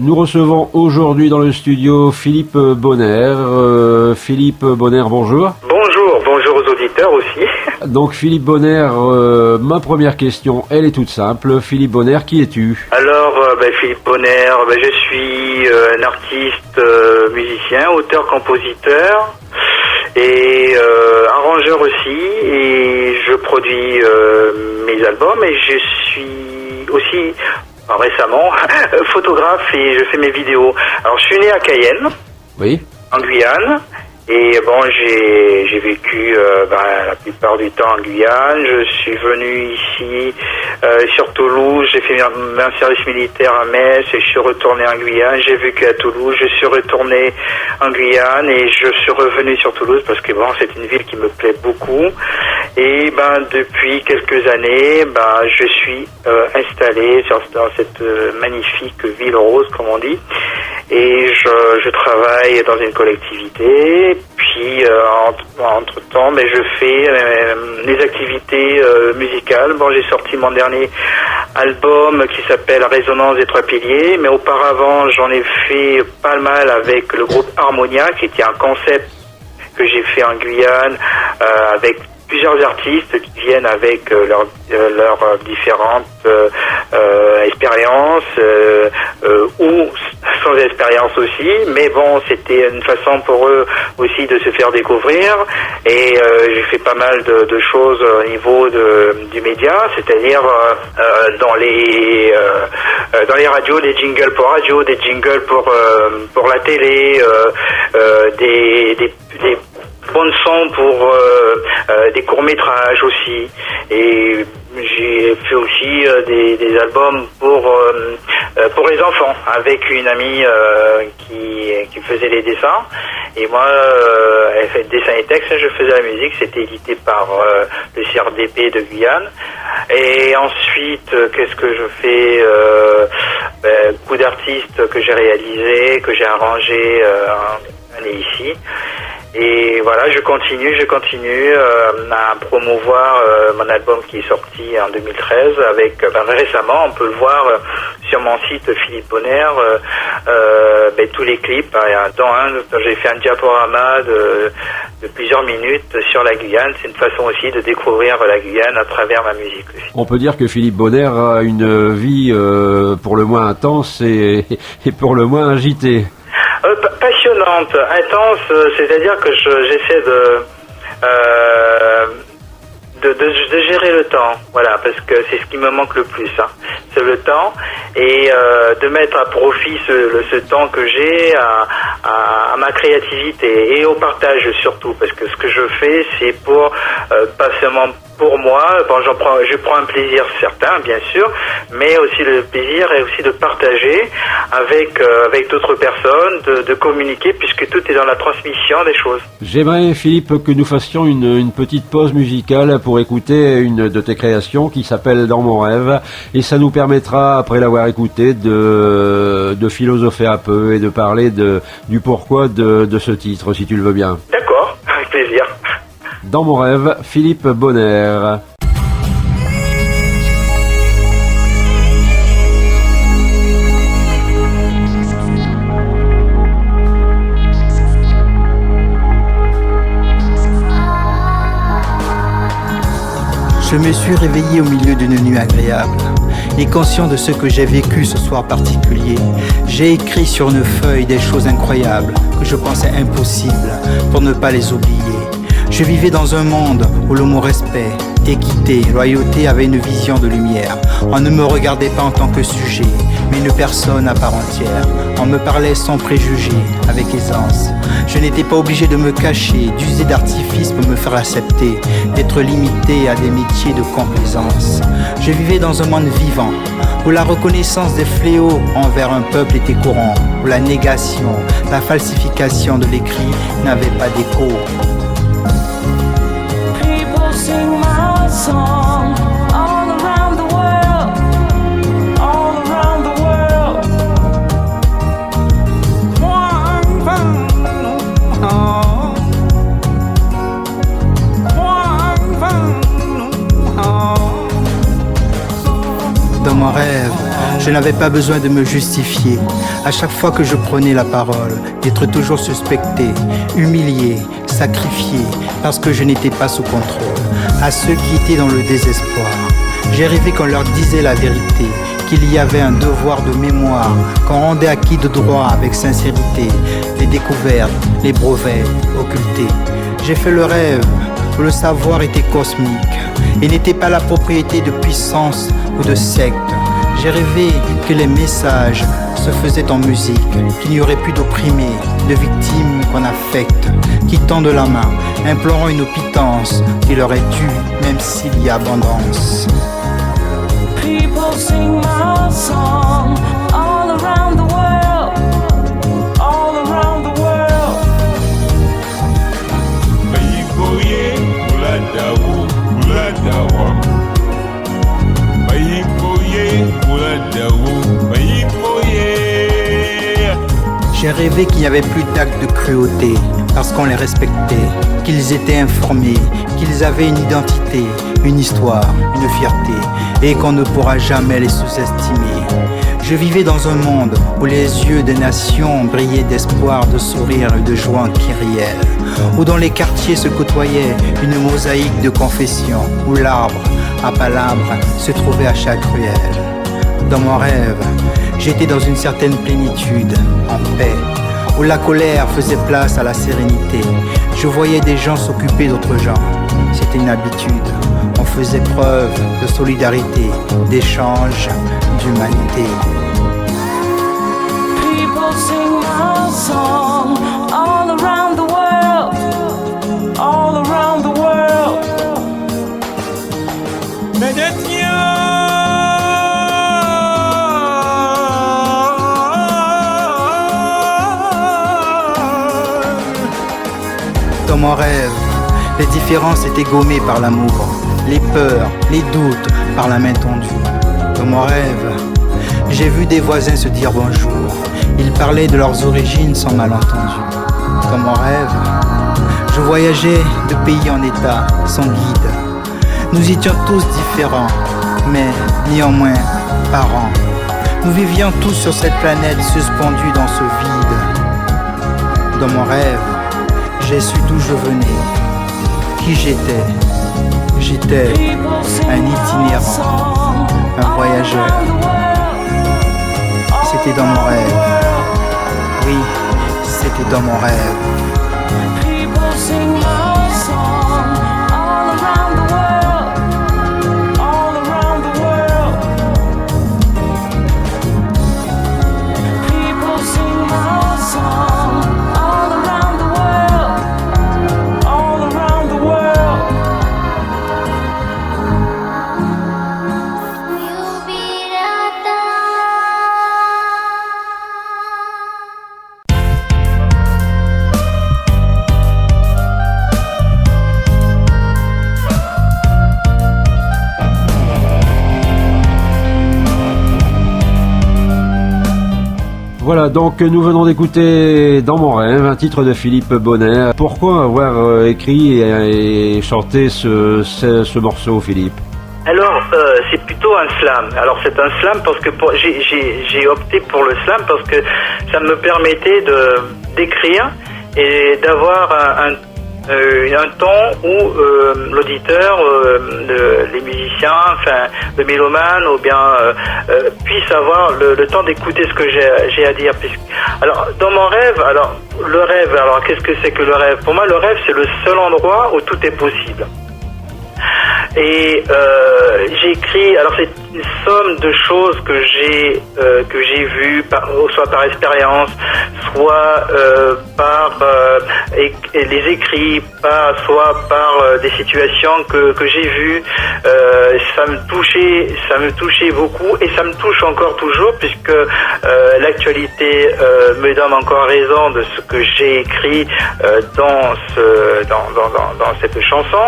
Nous recevons aujourd'hui dans le studio Philippe Bonner. Philippe Bonner, bonjour. Bonjour aux auditeurs aussi. Donc Philippe Bonner, ma première question, elle est toute simple. Philippe Bonner, qui es-tu? Alors, Philippe Bonner, je suis un artiste, musicien, auteur, compositeur et arrangeur aussi. Et je produis mes albums et je suis aussi... récemment, photographe et je fais mes vidéos. Alors je suis né à Cayenne, Oui. en Guyane, et bon j'ai vécu la plupart du temps en Guyane. Je suis venu ici sur Toulouse, j'ai fait mon service militaire à Metz et je suis retourné en Guyane. J'ai vécu à Toulouse, je suis retourné en Guyane et je suis revenu sur Toulouse parce que bon c'est une ville qui me plaît beaucoup. Et depuis quelques années, je suis installé dans cette magnifique ville rose, comme on dit, et je travaille dans une collectivité. Puis entre temps, je fais des activités musicales. Bon, j'ai sorti mon dernier album qui s'appelle Résonance des Trois Piliers, mais auparavant j'en ai fait pas mal avec le groupe Harmonia, qui était un concept que j'ai fait en Guyane avec plusieurs artistes qui viennent avec leurs différentes expériences ou sans expérience aussi, mais bon c'était une façon pour eux aussi de se faire découvrir. Et j'ai fait pas mal de choses au niveau du média, c'est-à-dire dans les radios, des jingles pour radio, des jingles pour la télé, des bonnes sons pour des courts-métrages aussi. Et j'ai fait aussi des albums pour les enfants avec une amie qui faisait les dessins. Et moi, elle fait dessin et texte, je faisais la musique. C'était édité par le CRDP de Guyane. Et ensuite, qu'est-ce que je fais? Beaucoup d'artistes que j'ai réalisés, que j'ai arrangés ici. Et voilà, je continue à promouvoir mon album qui est sorti en 2013 avec récemment, on peut le voir sur mon site Philippe Bonner, tous les clips, dont j'ai fait un diaporama de plusieurs minutes sur la Guyane. C'est une façon aussi de découvrir la Guyane à travers ma musique aussi. On peut dire que Philippe Bonner a une vie pour le moins intense et pour le moins agitée. Passionnante, intense, c'est-à-dire que j'essaie de gérer le temps, voilà, parce que c'est ce qui me manque le plus, c'est le temps, et de mettre à profit ce temps que j'ai à ma créativité et au partage surtout, parce que ce que je fais, c'est pour pas seulement pour moi, je prends un plaisir certain, bien sûr, mais aussi le plaisir est aussi de partager avec d'autres personnes, de communiquer, puisque tout est dans la transmission des choses. J'aimerais, Philippe, que nous fassions une petite pause musicale pour écouter une de tes créations qui s'appelle Dans mon rêve, et ça nous permettra, après l'avoir écouté, de philosopher un peu et de parler du pourquoi de ce titre, si tu le veux bien. D'accord, avec plaisir. Dans mon rêve, Philippe Bonner. Je me suis réveillé au milieu d'une nuit agréable et conscient de ce que j'ai vécu ce soir particulier. J'ai écrit sur une feuille des choses incroyables que je pensais impossibles pour ne pas les oublier. Je vivais dans un monde où le mot respect, équité, loyauté avait une vision de lumière. On ne me regardait pas en tant que sujet, mais une personne à part entière. On me parlait sans préjugés, avec aisance. Je n'étais pas obligé de me cacher, d'user d'artifice pour me faire accepter, d'être limité à des métiers de complaisance. Je vivais dans un monde vivant, où la reconnaissance des fléaux envers un peuple était courant, où la négation, la falsification de l'écrit n'avait pas d'écho. Sing my song all around the world, all around the world. Dans mon rêve, je n'avais pas besoin de me justifier. À chaque fois que je prenais la parole, d'être toujours suspecté, humilié, sacrifié, parce que je n'étais pas sous contrôle. À ceux qui étaient dans le désespoir, j'ai rêvé qu'on leur disait la vérité, qu'il y avait un devoir de mémoire, qu'on rendait acquis de droit avec sincérité, les découvertes, les brevets occultés. J'ai fait le rêve où le savoir était cosmique et n'était pas la propriété de puissance ou de secte. J'ai rêvé que les messages se faisaient en musique, qu'il n'y aurait plus d'opprimés, de victimes qu'on affecte, qui tendent la main, implorant une pitance qui leur est due, même s'il y a abondance. People sing my song all around the world, all around the world. Bayiboye, uladawu, uladawa. Bayiboye, uladawu, bayiboye. J'ai rêvé qu'il n'y avait plus d'actes de cruauté, parce qu'on les respectait, qu'ils étaient informés, qu'ils avaient une identité, une histoire, une fierté, et qu'on ne pourra jamais les sous-estimer. Je vivais dans un monde où les yeux des nations brillaient d'espoir, de sourire et de joie en kyrielle, où dans les quartiers se côtoyait une mosaïque de confessions, où l'arbre à palabres se trouvait à chaque ruelle. Dans mon rêve, j'étais dans une certaine plénitude, en paix, où la colère faisait place à la sérénité. Je voyais des gens s'occuper d'autres gens. C'était une habitude. On faisait preuve de solidarité, d'échange, d'humanité. People sing my song all around the world, all around the world. Dans mon rêve, les différences étaient gommées par l'amour, les peurs, les doutes par la main tendue. Dans mon rêve, j'ai vu des voisins se dire bonjour. Ils parlaient de leurs origines sans malentendu. Dans mon rêve, je voyageais de pays en état, sans guide. Nous étions tous différents, mais néanmoins parents. Nous vivions tous sur cette planète suspendue dans ce vide. Dans mon rêve, j'ai su d'où je venais, qui j'étais. J'étais un itinérant, un voyageur. C'était dans mon rêve. Oui, c'était dans mon rêve. People sing my song all around the world, all around the world. People sing my song all around the world, all around the world. Voilà, donc nous venons d'écouter Dans mon rêve, un titre de Philippe Bonnet. Pourquoi avoir écrit et chanté ce morceau, Philippe ? Alors, c'est plutôt un slam. Alors, c'est un slam parce que j'ai opté pour le slam parce que ça me permettait d'écrire et d'avoir un temps où l'auditeur, les musiciens, enfin le mélomane, ou bien puisse avoir le temps d'écouter ce que j'ai à dire. Alors, dans mon rêve, alors le rêve, alors qu'est-ce que c'est que le rêve ? Pour moi, le rêve, c'est le seul endroit où tout est possible. Et j'ai écrit, alors c'est une somme de choses que j'ai vues, soit par expérience, soit par les écrits, soit par des situations que j'ai vues. Ça me touchait beaucoup et ça me touche encore toujours puisque l'actualité me donne encore raison de ce que j'ai écrit dans cette chanson.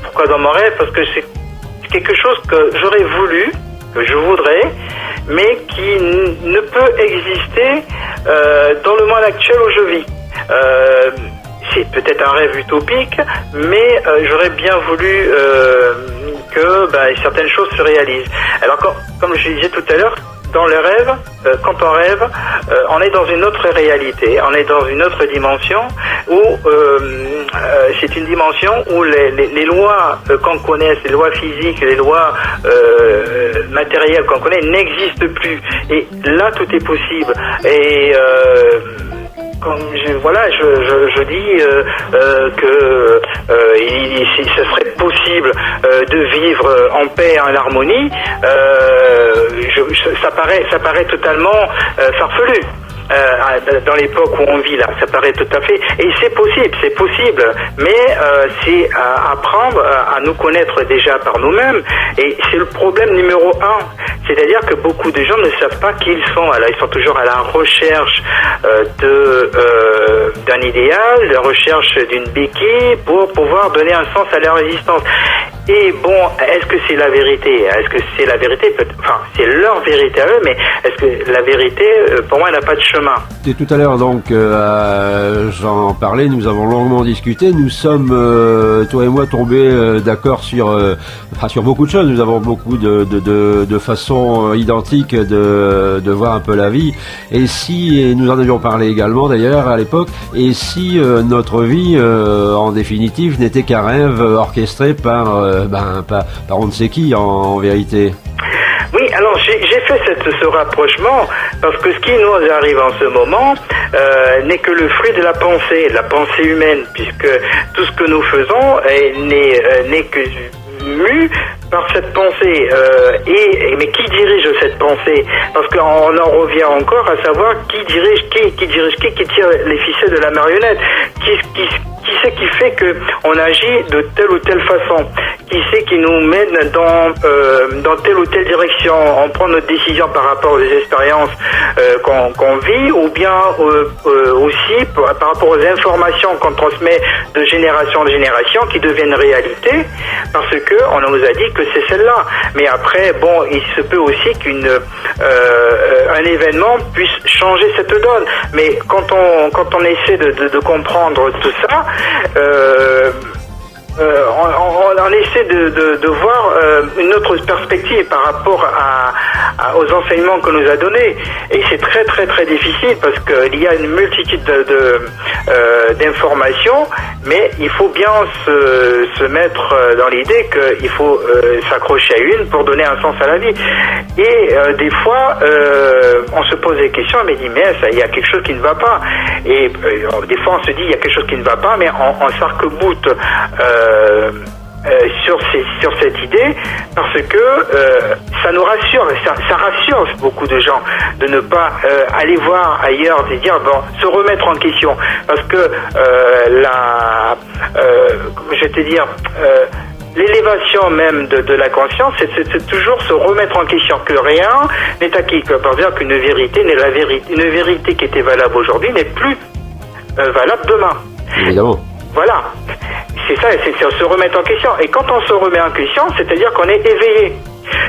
Pourquoi dans mon rêve ? Parce que c'est quelque chose que j'aurais voulu, que je voudrais, mais qui ne peut exister dans le monde actuel où je vis. C'est peut-être un rêve utopique, mais j'aurais bien voulu que certaines choses se réalisent. Alors, comme je disais tout à l'heure, dans le rêve, quand on rêve, on est dans une autre réalité, on est dans une autre dimension où c'est une dimension où les lois qu'on connaît, les lois physiques, les lois matérielles qu'on connaît n'existent plus. Et là, tout est possible. Et comme je dis que ce serait possible de vivre en paix, en harmonie. Ça paraît totalement farfelu. Dans l'époque où on vit là, ça paraît tout à fait, et c'est possible, mais c'est à apprendre à nous connaître déjà par nous-mêmes, et c'est le problème numéro 1, c'est-à-dire que beaucoup de gens ne savent pas qui ils sont. Alors ils sont toujours à la recherche d'un idéal, la recherche d'une béquille pour pouvoir donner un sens à leur existence. Et bon, est-ce que c'est la vérité? Est-ce que c'est la vérité? Enfin, c'est leur vérité à eux, mais est-ce que la vérité, pour moi, n'a pas de chemin? Et tout à l'heure, donc, j'en parlais, nous avons longuement discuté. Nous sommes, toi et moi, tombés d'accord sur beaucoup de choses. Nous avons beaucoup de façons identiques de voir un peu la vie. Et nous en avions parlé également, d'ailleurs, à l'époque, et si notre vie, en définitive, n'était qu'un rêve orchestré par on ne sait qui en vérité. Oui, alors j'ai fait ce rapprochement parce que ce qui nous arrive en ce moment n'est que le fruit de la pensée humaine, puisque tout ce que nous faisons n'est que mu par cette pensée. Mais qui dirige cette pensée? Parce qu'on en revient encore à savoir qui dirige qui tire les ficelles de la marionnette, qui c'est qui fait que on agit de telle ou telle façon, qui c'est qui nous mène dans telle ou telle direction, on prend notre décision par rapport aux expériences qu'on vit, ou bien aussi par rapport aux informations qu'on transmet de génération en génération qui deviennent réalité parce que on nous a dit que c'est celle-là. Mais après, bon, il se peut aussi un événement puisse changer cette donne. Mais quand on essaie de comprendre tout ça, on essaie de voir une autre perspective par rapport aux enseignements qu'on nous a donnés, et c'est très très très difficile parce qu'il y a une multitude d'informations, mais il faut bien se mettre dans l'idée qu'il faut s'accrocher à une pour donner un sens à la vie. Et des fois on se pose des questions, mais dit mais il y a quelque chose qui ne va pas, et des fois on se dit il y a quelque chose qui ne va pas, mais on s'arc-boute sur cette idée parce que ça nous rassure, ça rassure beaucoup de gens de ne pas aller voir ailleurs, de dire se remettre en question, parce que l'élévation même de la conscience, c'est toujours se remettre en question, que rien n'est acquis, par dire qu'une vérité n'est la vérité, une vérité qui était valable aujourd'hui n'est plus valable demain. Évidemment. Voilà, c'est ça, c'est se remettre en question. Et quand on se remet en question, c'est-à-dire qu'on est éveillé.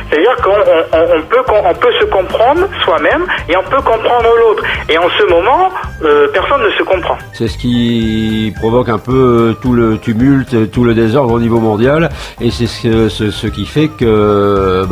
C'est-à-dire qu'on peut se comprendre soi-même et on peut comprendre l'autre. Et en ce moment, personne ne se comprend. C'est ce qui provoque un peu tout le tumulte, tout le désordre au niveau mondial, et c'est ce qui fait que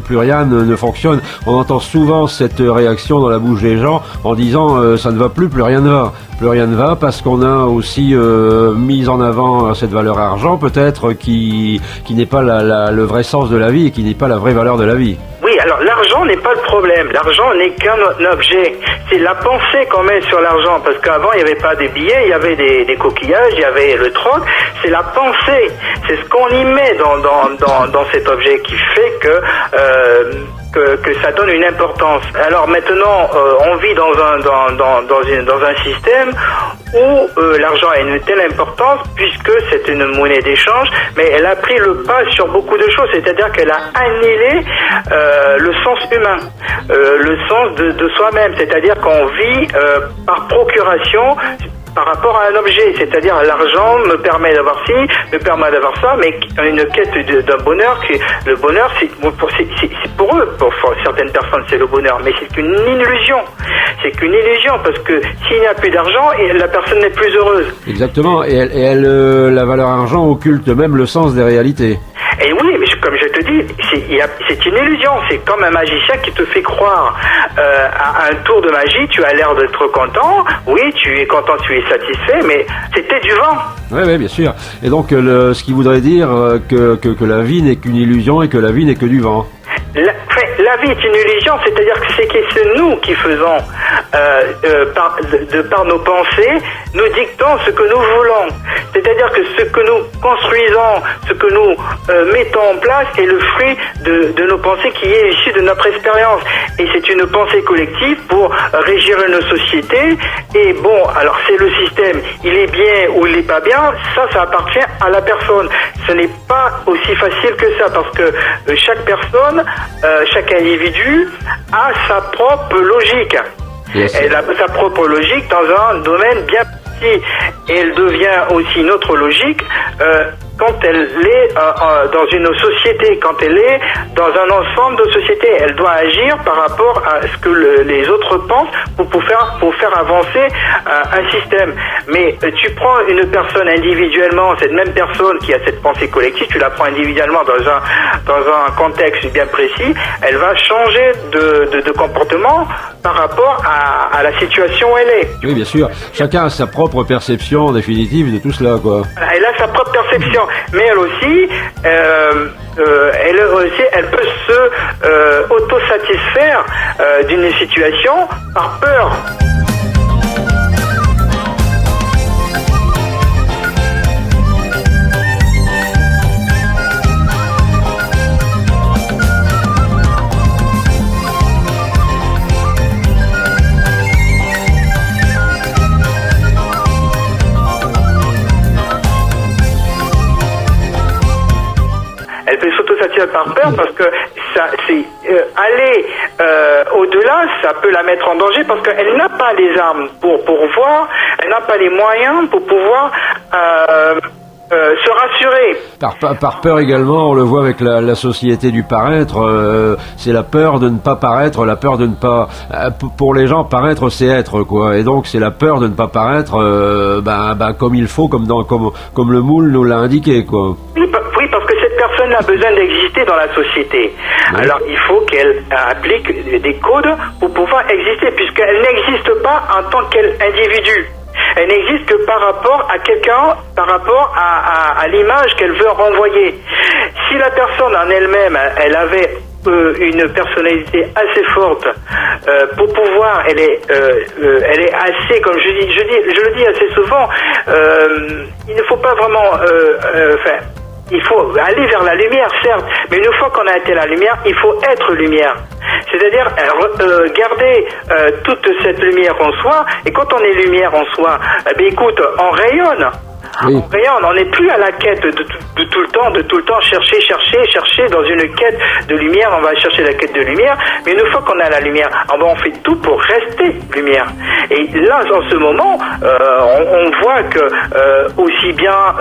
plus rien ne fonctionne. On entend souvent cette réaction dans la bouche des gens en disant ça ne va plus rien ne va. Plus rien ne va parce qu'on a aussi mis en avant cette valeur argent peut-être qui n'est pas le vrai sens de la vie et qui n'est pas la vraie valeur de la vie. Oui, alors l'argent n'est pas le problème. L'argent n'est qu'un objet. C'est la pensée qu'on met sur l'argent. Parce qu'avant, il n'y avait pas des billets, il y avait des coquillages, il y avait le troc. C'est la pensée. C'est ce qu'on y met dans cet objet qui fait que ça donne une importance. Alors maintenant, on vit dans un système où l'argent a une telle importance puisque c'est une monnaie d'échange, mais elle a pris le pas sur beaucoup de choses, c'est-à-dire qu'elle a annihilé le sens humain, le sens de soi-même, c'est-à-dire qu'on vit par procuration par rapport à un objet, c'est-à-dire l'argent me permet d'avoir ci, me permet d'avoir ça, mais une quête d'un bonheur, le bonheur c'est pour eux, pour certaines personnes c'est le bonheur, mais c'est qu'une illusion, parce que s'il n'y a plus d'argent, la personne n'est plus heureuse. Exactement, et la valeur argent occulte même le sens des réalités. Et oui, mais comme je te dis, c'est une illusion. C'est comme un magicien qui te fait croire à un tour de magie. Tu as l'air d'être content. Oui, tu es content, tu es satisfait, mais c'était du vent. Oui, bien sûr. Et donc, ce qui voudrait dire que la vie n'est qu'une illusion et que la vie n'est que du vent. La vie est une illusion, c'est-à-dire que c'est nous qui faisons, par nos pensées, nous dictons ce que nous voulons. C'est-à-dire que ce que nous construisons, ce que nous mettons en place est le fruit de nos pensées qui est issu de notre expérience. Et c'est une pensée collective pour régir une société. Et bon, alors c'est le système, il est bien ou il n'est pas bien, ça appartient à la personne. Ce n'est pas aussi facile que ça, parce que chaque personne, chaque individu a sa propre logique. Elle a sa propre logique dans un domaine bien précis. Et elle devient aussi notre logique quand elle est dans une société, quand elle est dans un ensemble de sociétés. Elle doit agir par rapport à ce que les autres pensent pour faire avancer un système. Mais tu prends une personne individuellement, cette même personne qui a cette pensée collective, tu la prends individuellement dans un contexte bien précis, elle va changer de comportement par rapport à la situation où elle est. Oui, bien sûr. Chacun a sa propre perception définitive de tout cela, quoi. Elle a sa propre perception, mais elle aussi, elle peut se autosatisfaire d'une situation par peur. Elle peut s'autosatisfaire par peur parce que aller au-delà, ça peut la mettre en danger parce qu'elle n'a pas les armes pour voir, elle n'a pas les moyens pour pouvoir se rassurer. Par peur également, on le voit avec la société du paraître, c'est la peur de ne pas paraître, la peur de ne pas... pour les gens, paraître c'est être, quoi. Et donc c'est la peur de ne pas paraître comme il faut, comme le moule nous l'a indiqué, quoi. Oui, parce que cette personne a besoin d'exister dans la société. Oui. Alors il faut qu'elle applique des codes pour pouvoir exister, puisqu'elle n'existe pas en tant qu'individu. Elle n'existe que par rapport à quelqu'un, par rapport à l'image qu'elle veut renvoyer. Si la personne en elle-même, elle avait une personnalité assez forte pour pouvoir, elle est assez, comme je le dis assez souvent, il ne faut pas vraiment, il faut aller vers la lumière, certes, mais une fois qu'on a été la lumière, il faut être lumière. C'est-à-dire garder toute cette lumière en soi, et quand on est lumière en soi, écoute, on rayonne. Oui. On rayonne, on n'est plus à la quête de tout le temps chercher dans une quête de lumière, on va chercher la quête de lumière, mais une fois qu'on a la lumière, on fait tout pour rester lumière. Et là, en ce moment, on voit que aussi bien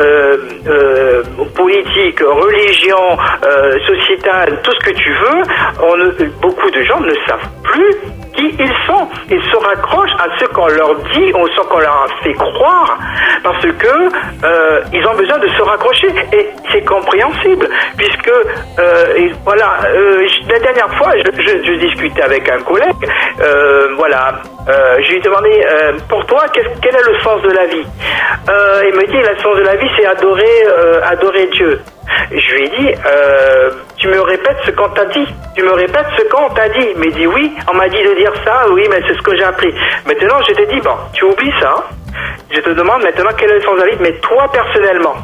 politique, religion, sociétale, tout ce que tu veux, beaucoup de gens ne savent plus qui ils sont. Ils se raccrochent à ce qu'on leur dit ou ce qu'on leur a fait croire parce que ils ont besoin de se raccrocher et c'est compréhensible puisque la dernière fois je discutais avec un collègue je lui demandais pour toi quel est le sens de la vie. Il me dit le sens de la vie c'est adorer Dieu. Je lui ai dit, tu me répètes ce qu'on t'a dit. Tu me répètes ce qu'on t'a dit. Il m'a dit oui, on m'a dit de dire ça, oui, mais c'est ce que j'ai appris. Maintenant, je t'ai dit, bon, tu oublies ça. Je te demande maintenant quel est le sens de la vie, mais toi personnellement,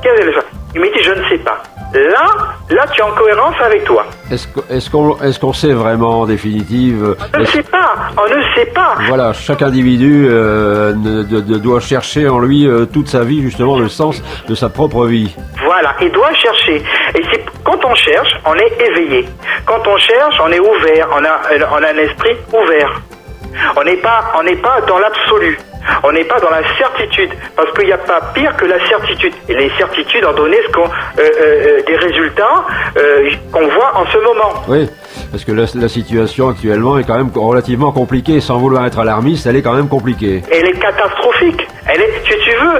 quel est le sens? Il m'a dit, je ne sais pas. Là, tu es en cohérence avec toi. Est-ce qu'on sait vraiment en définitive? On ne sait pas. Voilà, chaque individu doit chercher en lui toute sa vie justement le sens de sa propre vie. Voilà, il doit chercher. Et quand on cherche, on est éveillé. Quand on cherche, on est ouvert. On a un esprit ouvert. On n'est pas dans l'absolu. On n'est pas dans la certitude, parce qu'il n'y a pas pire que la certitude. Et les certitudes ont donné des résultats qu'on voit en ce moment. Oui, Parce que la situation actuellement est quand même relativement compliquée. Sans vouloir être alarmiste, elle est quand même compliquée. Elle est catastrophique. Si tu veux,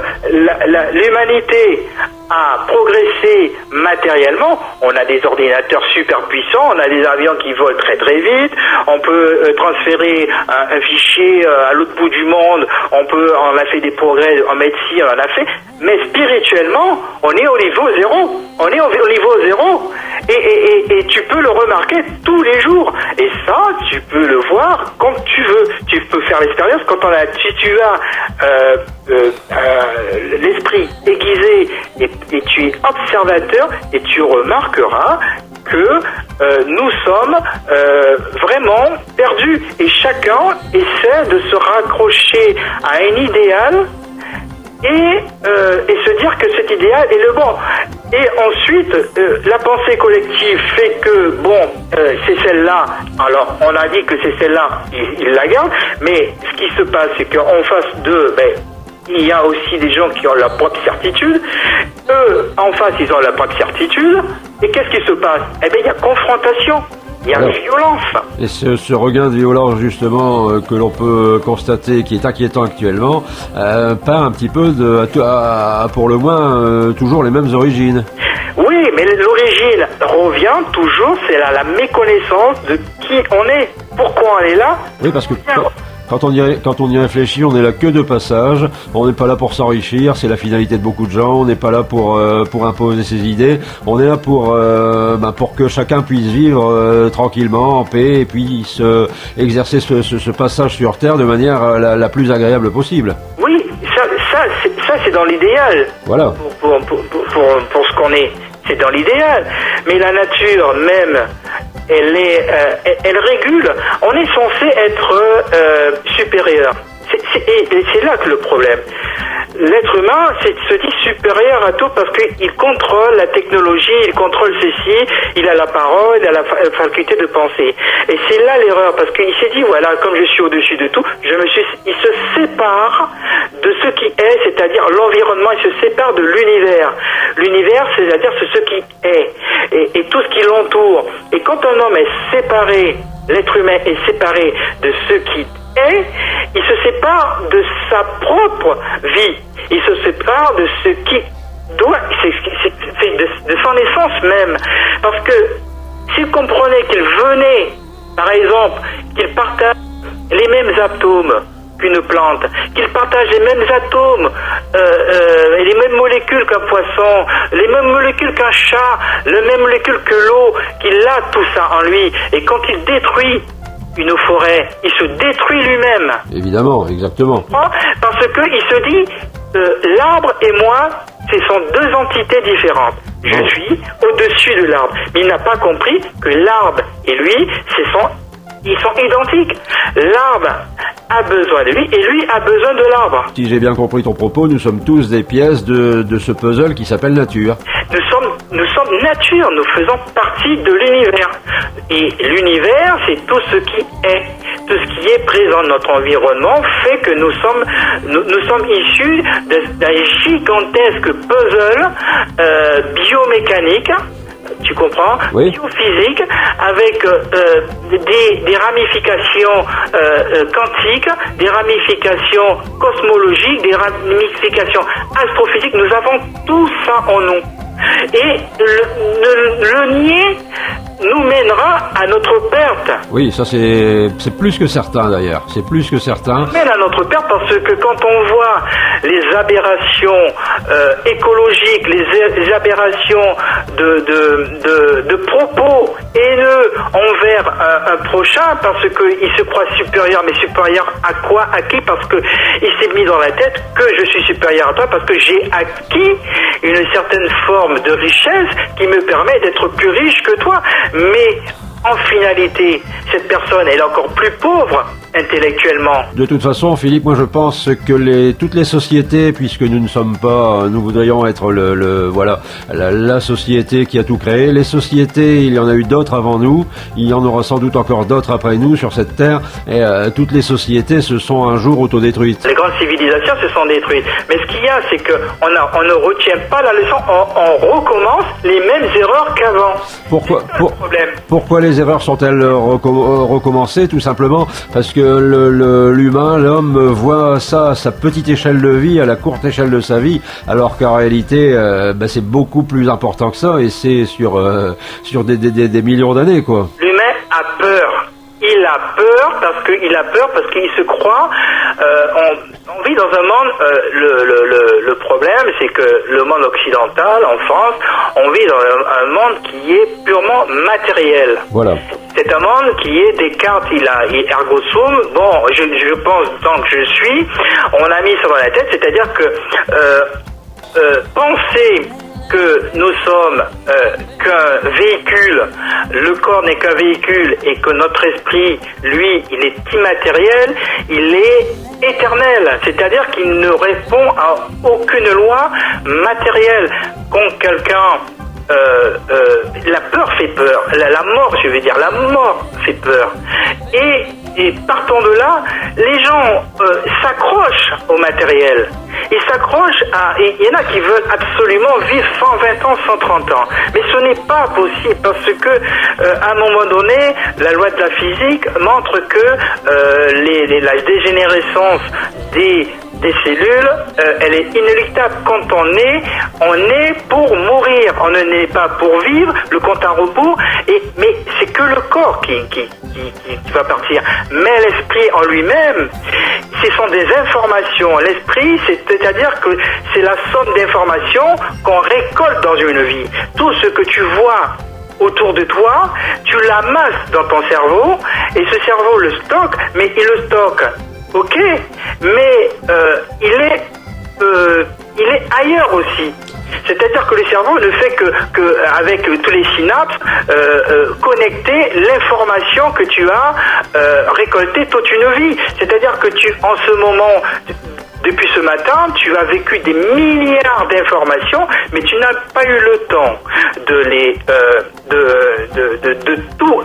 l'humanité a progressé matériellement. On a des ordinateurs super puissants, on a des avions qui volent très très vite, on peut transférer un fichier à l'autre bout du monde, on a fait des progrès en médecine, on en a fait, mais spirituellement, on est au niveau zéro. On est au niveau zéro. Et tu peux le remarquer tous les jours. Et ça, tu peux le voir quand tu veux. Tu peux faire l'expérience quand si tu as l'esprit aiguisé et tu es observateur, et tu remarqueras que nous sommes vraiment perdus. Et chacun essaie de se raccrocher à un idéal et se dire que cet idéal est le bon. Et ensuite, la pensée collective fait que, c'est celle-là. Alors, on a dit que c'est celle-là, ils la gardent, mais ce qui se passe, c'est qu'en face d'eux, il y a aussi des gens qui ont leur propre certitude. Eux, en face, ils ont leur propre certitude. Et qu'est-ce qui se passe? Il y a confrontation. Il y a violence. Et ce regain de violence, justement, que l'on peut constater, qui est inquiétant actuellement, part un petit peu pour le moins, toujours les mêmes origines. Oui, mais l'origine revient toujours, c'est la méconnaissance de qui on est. Pourquoi on est là? Oui, parce que quand on y réfléchit, on est là que de passage. On n'est pas là pour s'enrichir, c'est la finalité de beaucoup de gens. On n'est pas là pour imposer ses idées. On est là pour que chacun puisse vivre tranquillement, en paix, et puis exercer ce passage sur Terre de manière la plus agréable possible. Oui, ça c'est dans l'idéal. Voilà. Pour ce qu'on est, c'est dans l'idéal. Mais la nature même, elle régule. On est censé être supérieur. Et c'est là que le problème. L'être humain se dit supérieur à tout parce qu'il contrôle la technologie, il contrôle ceci, il a la parole, il a la faculté de penser. Et c'est là l'erreur, parce qu'il s'est dit, voilà, comme je suis au-dessus de tout, il se sépare de ce qui est, c'est-à-dire l'environnement, il se sépare de l'univers. L'univers, c'est-à-dire ce qui est, et tout ce qui l'entoure. Et quand un homme est séparé, l'être humain est séparé de ce qui est, il se sépare de sa propre vie. Il se sépare de ce qui doit, c'est de son essence même. Parce que s'il comprenait qu'il venait, par exemple, qu'il partage les mêmes atomes qu'une plante, qu'il partage les mêmes atomes, les mêmes molécules qu'un poisson, les mêmes molécules qu'un chat, les mêmes molécules que l'eau, qu'il a tout ça en lui. Et quand il détruit une forêt, il se détruit lui-même. Évidemment, exactement. Parce qu'il se dit, l'arbre et moi, ce sont deux entités différentes. Je suis au-dessus de l'arbre. Mais il n'a pas compris que l'arbre et lui, ils sont identiques. L'arbre a besoin de lui et lui a besoin de l'arbre. Si j'ai bien compris ton propos, nous sommes tous des pièces de ce puzzle qui s'appelle nature. Nous sommes nature, nous faisons partie de l'univers. Et l'univers, c'est tout ce qui est. Tout ce qui est présent dans notre environnement fait que nous sommes issus d'un gigantesque puzzle biomécanique. Tu comprends? Oui. Biophysique, avec des ramifications quantiques, des ramifications cosmologiques, des ramifications astrophysiques. Nous avons tout ça en nous. Et le nier nous mènera à notre perte. Oui, ça c'est plus que certain d'ailleurs. C'est plus que certain. Nous mène à notre perte parce que quand on voit les aberrations écologiques, les aberrations de propos haineux envers un prochain parce qu'il se croit supérieur, mais supérieur à quoi? À qui? Parce que il s'est mis dans la tête que je suis supérieur à toi parce que j'ai acquis une certaine forme de richesse qui me permet d'être plus riche que toi. Mais en finalité, cette personne elle est encore plus pauvre intellectuellement. De toute façon, Philippe, moi je pense que toutes les sociétés, puisque nous ne sommes pas, nous voudrions être voilà, la société qui a tout créé. Les sociétés, il y en a eu d'autres avant nous, il y en aura sans doute encore d'autres après nous sur cette terre, et toutes les sociétés se sont un jour autodétruites. Les grandes civilisations se sont détruites. Mais ce qu'il y a, c'est qu'on ne retient pas la leçon, on recommence les mêmes erreurs qu'avant. Pourquoi les erreurs sont-elles recommencées? Tout simplement parce que l'homme voit ça à sa petite échelle de vie, à la courte échelle de sa vie, alors qu'en réalité, c'est beaucoup plus important que ça, et c'est sur des millions d'années, quoi. L'humain a peur. Il a peur parce qu'il se croit. On vit dans un monde. Le problème, c'est que le monde occidental, en France, on vit dans un monde qui est purement matériel. Voilà. C'est un monde qui est Descartes, ergo sum. Bon, je pense tant que je suis, on a mis ça dans la tête, c'est-à-dire que penser que nous sommes qu'un véhicule, le corps n'est qu'un véhicule et que notre esprit, lui, il est immatériel, il est éternel, c'est-à-dire qu'il ne répond à aucune loi matérielle. Quand quelqu'un la peur fait peur, la mort, je veux dire, la mort fait peur. Et partant de là, les gens s'accrochent au matériel. Ils s'accrochent il y en a qui veulent absolument vivre 120 ans, 130 ans. Mais ce n'est pas possible parce que, à un moment donné, la loi de la physique montre que la dégénérescence des cellules, elle est inéluctable. Quand on est pour mourir. On ne naît pas pour vivre, le compte à rebours. Mais c'est que le corps qui va partir. Mais l'esprit en lui-même, ce sont des informations. L'esprit, c'est-à-dire que c'est la somme d'informations qu'on récolte dans une vie. Tout ce que tu vois autour de toi, tu l'amasses dans ton cerveau, et ce cerveau le stocke, mais il le stocke. Ok, mais il est ailleurs aussi. C'est-à-dire que le cerveau ne fait que avec tous les synapses, connecter l'information que tu as récoltée toute une vie. C'est-à-dire que en ce moment, depuis ce matin, tu as vécu des milliards d'informations, mais tu n'as pas eu le temps de tout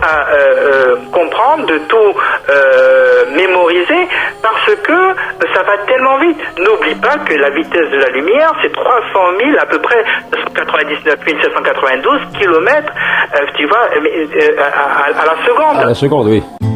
comprendre, de tout mémoriser, parce que ça va tellement vite. N'oublie pas que la vitesse de la lumière, c'est 300 000, à peu près 99 792 kilomètres, tu vois, à la seconde. À la seconde, oui. Oh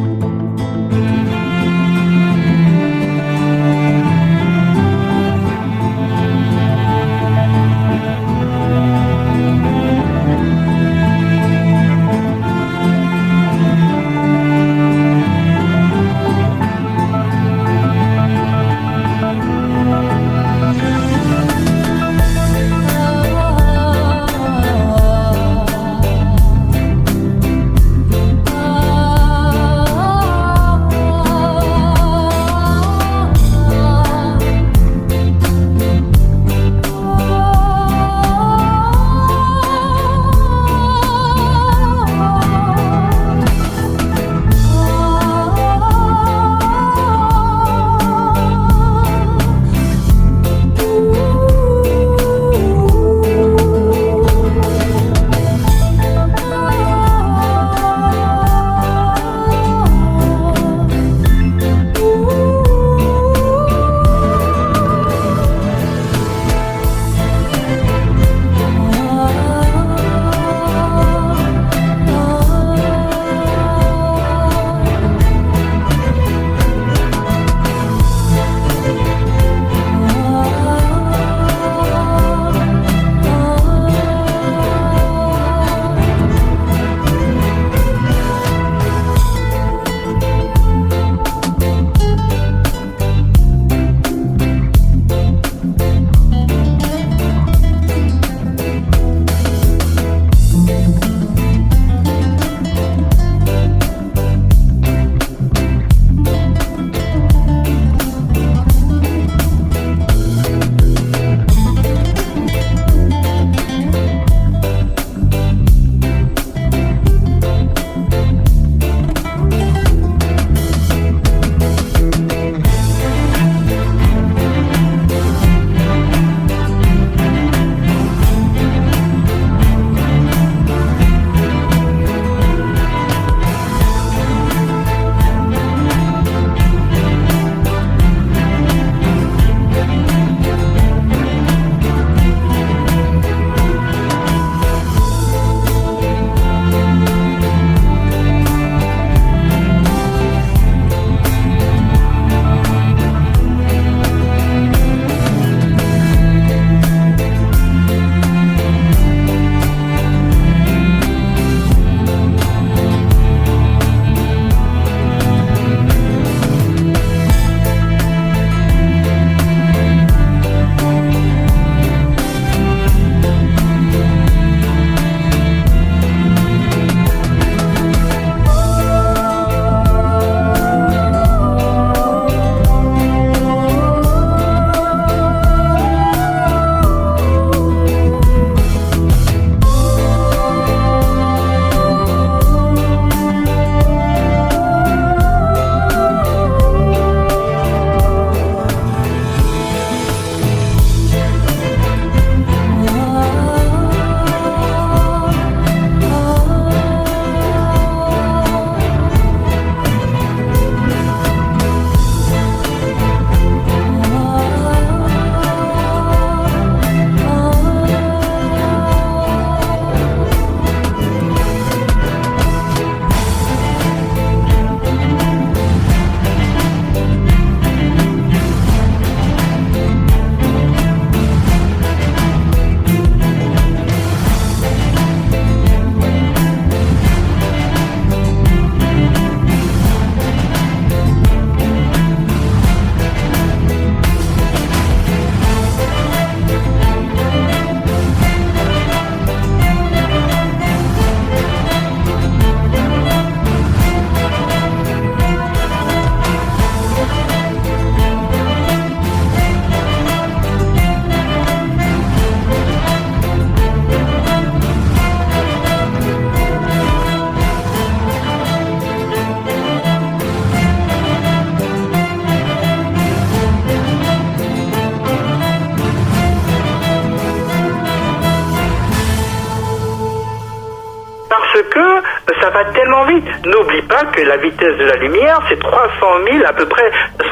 que ça va tellement vite. N'oublie pas que la vitesse de la lumière, c'est 300 000, à peu près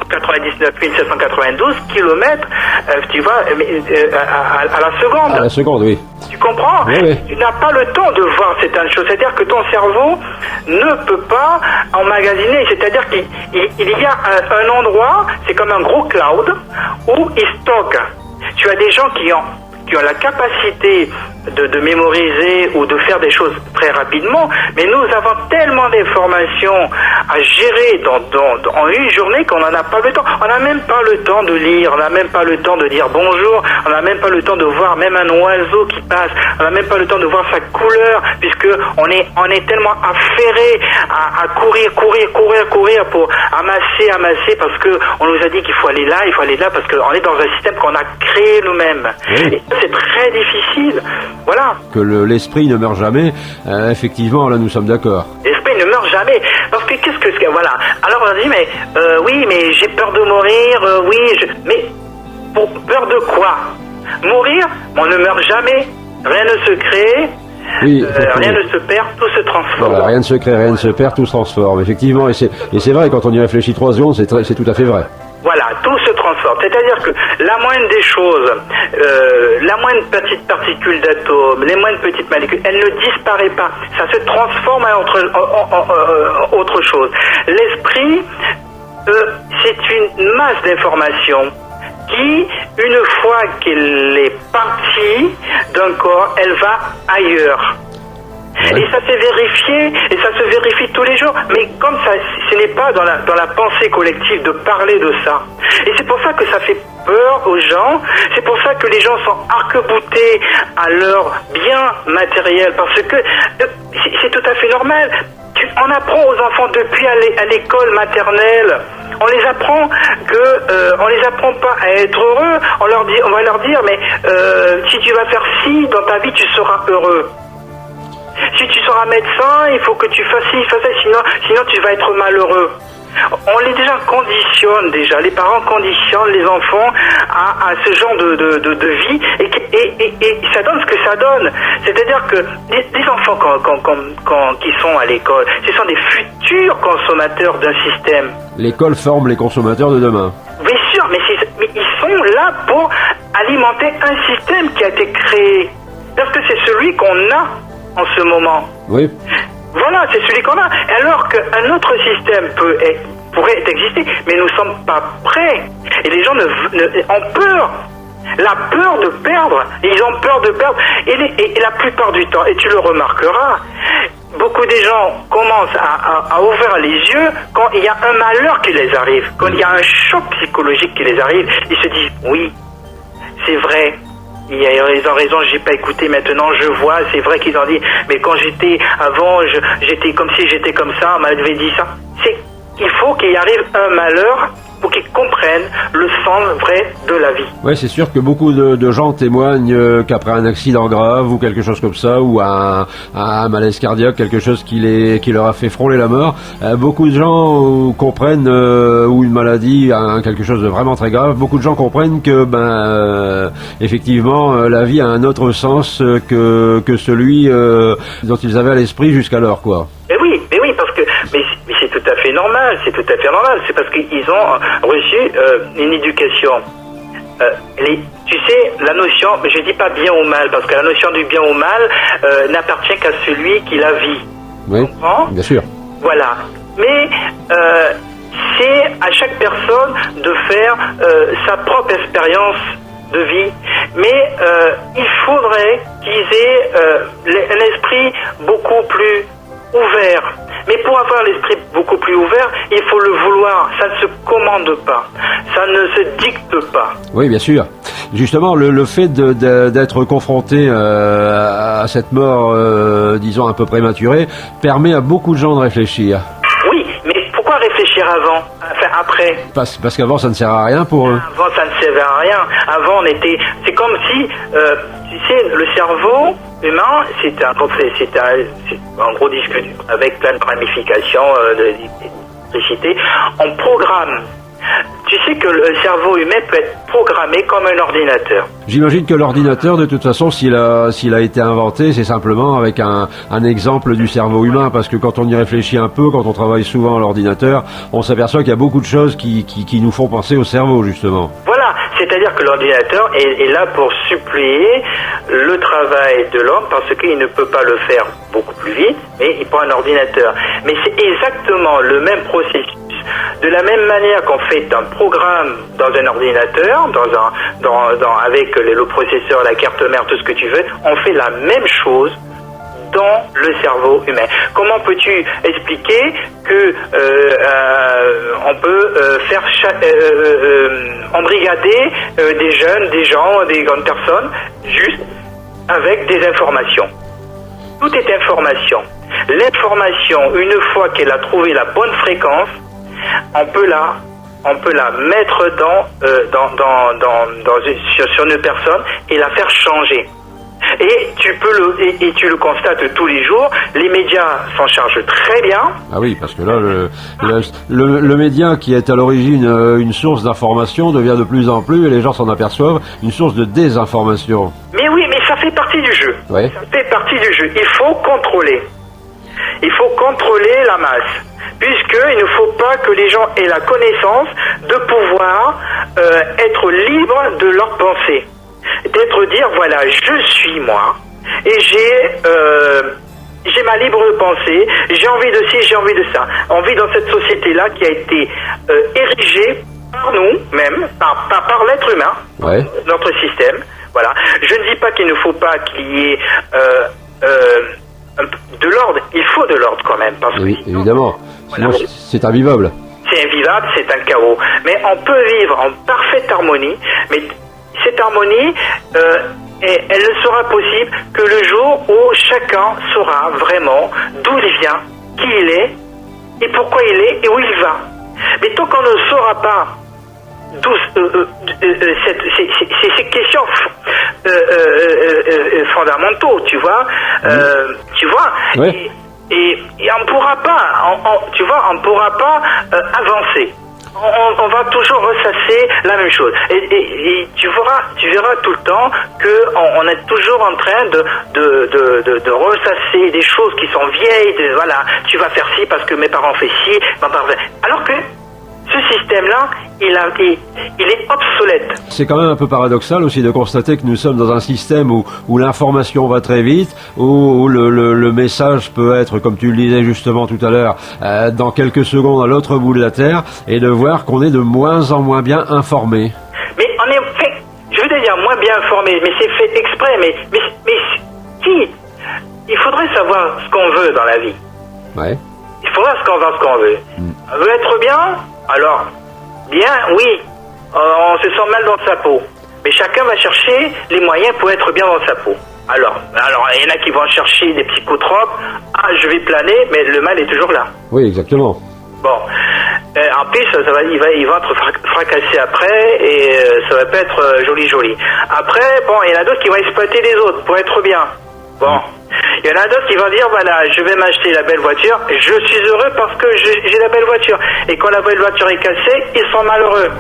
99 792 kilomètres, tu vois, à la seconde. À la seconde, oui. Tu comprends? Oui, oui. Tu n'as pas le temps de voir certaines choses. C'est-à-dire que ton cerveau ne peut pas emmagasiner. C'est-à-dire qu'il y a un endroit, c'est comme un gros cloud, où il stocke. Tu as des gens qui ont la capacité de mémoriser ou de faire des choses très rapidement, mais nous avons tellement d'informations à gérer en une journée qu'on n'en a pas le temps. On n'a même pas le temps de lire, on n'a même pas le temps de dire bonjour, on n'a même pas le temps de voir même un oiseau qui passe, on n'a même pas le temps de voir sa couleur, puisque on est tellement affairé à courir pour amasser, parce que on nous a dit qu'il faut aller là, parce qu'on est dans un système qu'on a créé nous-mêmes. Oui. Et c'est très difficile. Voilà. Que l'esprit ne meurt jamais, effectivement, là nous sommes d'accord. L'esprit ne meurt jamais. Parce que qu'est-ce que... Voilà. Alors on dit, mais oui, mais j'ai peur de mourir, mais pour peur de quoi? Mourir, on ne meurt jamais. Rien ne se crée. Oui, rien ne se perd, tout se transforme. Voilà, rien ne se crée, rien ne se perd, tout se transforme, effectivement. Et c'est vrai, quand on y réfléchit 3 secondes, c'est tout à fait vrai. Voilà, tout se transforme. C'est-à-dire que la moindre des choses, la moindre petite particule d'atome, les moindres petites molécules, elle ne disparaît pas. Ça se transforme en autre chose. L'esprit, c'est une masse d'informations qui, une fois qu'elle est partie d'un corps, elle va ailleurs. Ouais. Et ça s'est vérifié, et ça se vérifie tous les jours. Mais comme ça, ce n'est pas dans la pensée collective de parler de ça. Et c'est pour ça que ça fait peur aux gens. C'est pour ça que les gens sont arc-boutés à leur bien matériel. Parce que c'est tout à fait normal. On apprend aux enfants depuis à l'école maternelle. On les apprend on les apprend pas à être heureux. On va leur dire, mais si tu vas faire ci dans ta vie, tu seras heureux. Si tu seras médecin, il faut que tu fasses ci, sinon tu vas être malheureux. On les conditionne déjà, les parents conditionnent les enfants à ce genre de vie et ça donne ce que ça donne. C'est-à-dire que les enfants qui sont à l'école, ce sont des futurs consommateurs d'un système. L'école forme les consommateurs de demain. Bien sûr, mais ils sont là pour alimenter un système qui a été créé. Parce que c'est celui qu'on a en ce moment. Oui. Voilà, c'est celui qu'on a. Alors qu'un autre système pourrait exister, mais nous ne sommes pas prêts. Et les gens ont peur. La peur de perdre. Ils ont peur de perdre. Et la plupart du temps, et tu le remarqueras, beaucoup des gens commencent à ouvrir les yeux quand il y a un malheur qui les arrive, quand il y a un choc psychologique qui les arrive. Ils se disent, oui, c'est vrai. Ils ont raison, j'ai pas écouté, maintenant je vois, c'est vrai qu'ils ont dit, mais quand j'étais comme si j'étais comme ça, on m'avait dit ça. Il faut qu'il arrive un malheur pour qu'ils comprennent le sens vrai de la vie. Oui, c'est sûr que beaucoup de gens témoignent qu'après un accident grave ou quelque chose comme ça, ou un malaise cardiaque, quelque chose qui leur a fait frôler la mort, beaucoup de gens comprennent, ou une maladie, quelque chose de vraiment très grave, beaucoup de gens comprennent que effectivement la vie a un autre sens que celui dont ils avaient à l'esprit jusqu'alors, quoi. Mais oui, parce que c'est tout à fait normal, c'est parce qu'ils ont reçu une éducation. Tu sais, la notion, je dis pas bien ou mal, parce que la notion du bien ou mal n'appartient qu'à celui qui la vit. Oui, bien sûr. Voilà. Mais c'est à chaque personne de faire sa propre expérience de vie. Mais il faudrait qu'ils aient un esprit beaucoup plus ouvert. Mais pour avoir l'esprit beaucoup plus ouvert, il faut le vouloir. Ça ne se commande pas. Ça ne se dicte pas. Oui, bien sûr. Justement, le fait d'être confronté à cette mort, disons, un peu prématurée, permet à beaucoup de gens de réfléchir. Oui, mais pourquoi réfléchir avant? Enfin, après? Parce qu'avant, ça ne sert à rien pour eux. Avant, ça ne servait à rien. Avant, c'est comme si, tu sais, le cerveau humain, c'est un gros disque dur avec plein de ramifications d'électricité. On programme. Tu sais que le cerveau humain peut être programmé comme un ordinateur. J'imagine que l'ordinateur, de toute façon, s'il a été inventé, c'est simplement avec un exemple du cerveau humain, parce que quand on y réfléchit un peu, quand on travaille souvent à l'ordinateur, on s'aperçoit qu'il y a beaucoup de choses qui nous font penser au cerveau, justement. Voilà, c'est-à-dire que l'ordinateur est là pour suppléer le travail de l'homme, parce qu'il ne peut pas le faire beaucoup plus vite, mais il prend un ordinateur. Mais c'est exactement le même processus. De la même manière qu'on fait un programme dans un ordinateur, avec le processeur, la carte mère, tout ce que tu veux, on fait la même chose dans le cerveau humain. Comment peux-tu expliquer que on peut faire embrigader des jeunes, des gens, des grandes personnes, juste avec des informations? Tout est information. L'information, une fois qu'elle a trouvé la bonne fréquence, on peut la mettre sur une personne et la faire changer. Et tu le constates tous les jours. Les médias s'en chargent très bien. Ah oui, parce que là, le média qui est à l'origine une source d'information devient de plus en plus, et les gens s'en aperçoivent, une source de désinformation. Mais oui, mais ça fait partie du jeu. Ouais. Ça fait partie du jeu. Il faut contrôler. Il faut contrôler la masse. Puisqu'il ne faut pas que les gens aient la connaissance de pouvoir être libres de leurs pensées. D'être dire, voilà, je suis moi, et j'ai ma libre pensée, j'ai envie de ci, j'ai envie de ça. On vit dans cette société-là qui a été érigée par nous, même, par l'être humain, Ouais. notre système. Voilà. Je ne dis pas qu'il ne faut pas qu'il y ait de l'ordre. Il faut de l'ordre quand même. Parce Oui, que sinon, évidemment. Sinon, voilà. c'est invivable. C'est invivable, c'est un chaos. Mais on peut vivre en parfaite harmonie, mais cette harmonie, elle ne sera possible que le jour où chacun saura vraiment d'où il vient, qui il est, et pourquoi il est, et où il va. Mais tant qu'on ne saura pas d'où ces questions fondamentaux, tu vois, Ouais. et on pourra pas, on pourra pas avancer. On va toujours ressasser la même chose. Et tu verras tout le temps que on est toujours en train de ressasser des choses qui sont vieilles. Voilà, tu vas faire ci parce que mes parents font ci. Alors que ce système-là, il est obsolète. C'est quand même un peu paradoxal aussi de constater que nous sommes dans un système où l'information va très vite, où le message peut être, comme tu le disais justement tout à l'heure, dans quelques secondes à l'autre bout de la Terre, et de voir qu'on est de moins en moins bien informé. Mais on est fait, je veux dire, moins bien informé, mais c'est fait exprès. Mais qui? Il faudrait savoir ce qu'on veut dans la vie. Ouais. Il faudra savoir ce qu'on veut. On veut être bien? Alors, bien, oui, on se sent mal dans sa peau. Mais chacun va chercher les moyens pour être bien dans sa peau. Alors, il y en a qui vont chercher des psychotropes. Ah, je vais planer, mais le mal est toujours là. Oui, exactement. Bon, en plus, il va être fracassé après, et ça va pas être joli. Après, bon, il y en a d'autres qui vont exploiter les autres pour être bien. Bon, il y en a d'autres qui vont dire, voilà, je vais m'acheter la belle voiture, je suis heureux parce que j'ai la belle voiture. Et quand la belle voiture est cassée, ils sont malheureux.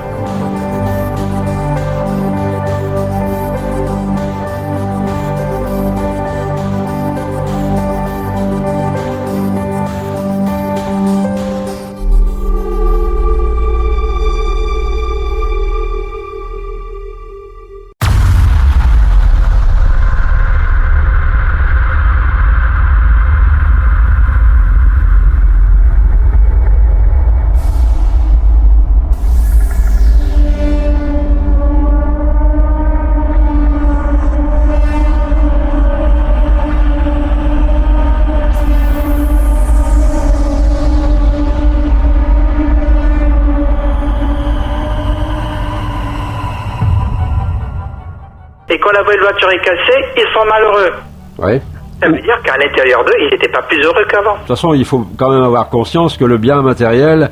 Et quand la belle voiture est cassée, ils sont malheureux. Ouais. Ça veut dire qu'à l'intérieur d'eux, ils n'étaient pas plus heureux qu'avant. De toute façon, il faut quand même avoir conscience que le bien matériel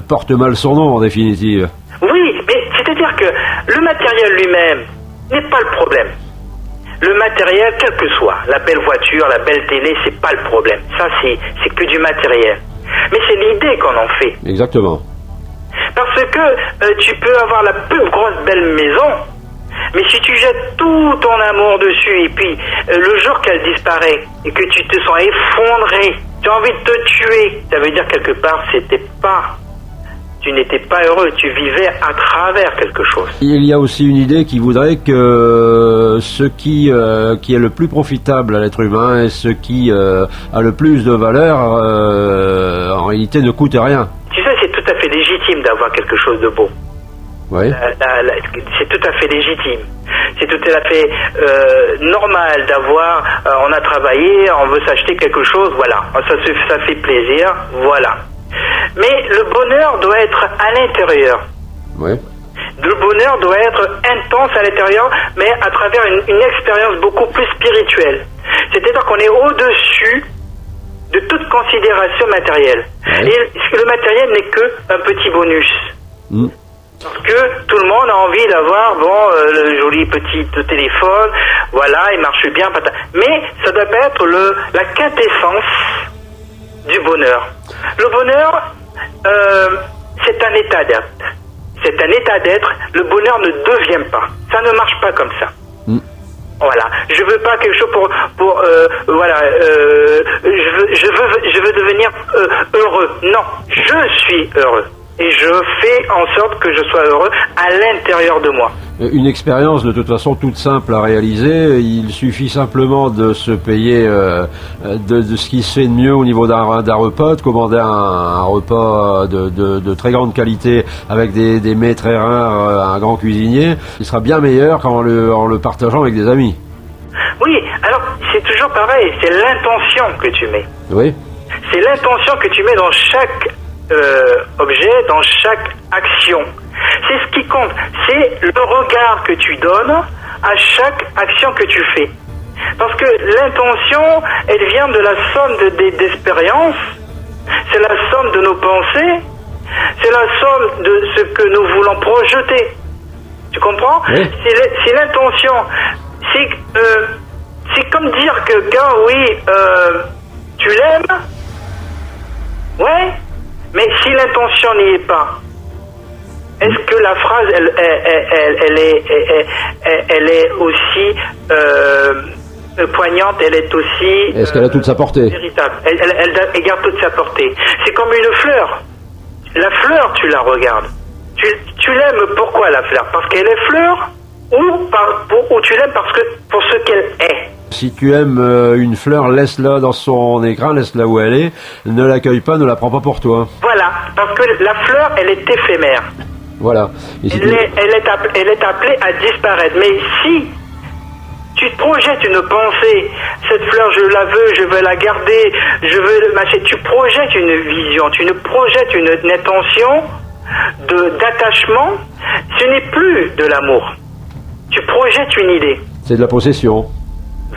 porte mal son nom, en définitive. Oui, mais c'est-à-dire que le matériel lui-même n'est pas le problème. Le matériel, quel que soit, la belle voiture, la belle télé, c'est pas le problème. Ça, c'est que du matériel. Mais c'est l'idée qu'on en fait. Exactement. Parce que tu peux avoir la plus grosse belle maison, mais si tu jettes tout ton amour dessus, et puis le jour qu'elle disparaît, et que tu te sens effondré, tu as envie de te tuer, ça veut dire quelque part, tu n'étais pas heureux, tu vivais à travers quelque chose. Il y a aussi une idée qui voudrait que ce qui est le plus profitable à l'être humain et ce qui a le plus de valeur, en réalité ne coûte rien. Tu sais, c'est tout à fait légitime d'avoir quelque chose de beau. Oui. C'est tout à fait légitime. C'est tout à fait normal d'avoir, on a travaillé, on veut s'acheter quelque chose, voilà. Ça fait plaisir, voilà. Mais le bonheur doit être à l'intérieur. Oui. Le bonheur doit être intense à l'intérieur, mais à travers une expérience beaucoup plus spirituelle. C'est-à-dire qu'on est au-dessus de toute considération matérielle. Ouais. Et le matériel n'est qu'un petit bonus. Mm. Parce que tout le monde a envie d'avoir, le joli petit téléphone, voilà, il marche bien, mais ça doit pas être la quintessence du bonheur. Le bonheur, c'est un état d'être. C'est un état d'être. Le bonheur ne devient pas. Ça ne marche pas comme ça. Mm. Voilà. Je veux pas quelque chose je veux devenir heureux. Non, je suis heureux. Et je fais en sorte que je sois heureux à l'intérieur de moi. Une expérience de toute façon toute simple à réaliser, il suffit simplement de se payer de ce qui se fait de mieux au niveau d'un repas, de commander un repas de très grande qualité avec des mets très rares, un grand cuisinier. Il sera bien meilleur en le partageant avec des amis. Oui, alors c'est toujours pareil, c'est l'intention que tu mets. Oui. C'est l'intention que tu mets dans chaque objet, dans chaque action. C'est ce qui compte. C'est le regard que tu donnes à chaque action que tu fais. Parce que l'intention, elle vient de la somme d'expériences. C'est la somme de nos pensées. C'est la somme de ce que nous voulons projeter. Tu comprends? Oui. C'est l'intention. C'est comme dire que, gars, oui, tu l'aimes. Ouais. Mais si l'intention n'y est pas, est-ce que la phrase, elle est aussi poignante, elle est aussi... Est-ce qu'elle a toute sa portée? Véritable. Elle garde toute sa portée. C'est comme une fleur. La fleur, tu la regardes. Tu l'aimes pourquoi la fleur? Parce qu'elle est fleur ou tu l'aimes pour ce qu'elle est? Si tu aimes une fleur, laisse-la dans son écrin, laisse-la où elle est, ne l'accueille pas, ne la prends pas pour toi. Voilà, parce que la fleur, elle est éphémère. Voilà. Et si Elle est appelée à disparaître. Mais si tu te projettes une pensée, cette fleur, je la veux, je veux la garder, je veux m'acheter, tu projettes une vision, tu ne projettes une intention d'attachement, ce n'est plus de l'amour. Tu projettes une idée. c'est de la possession.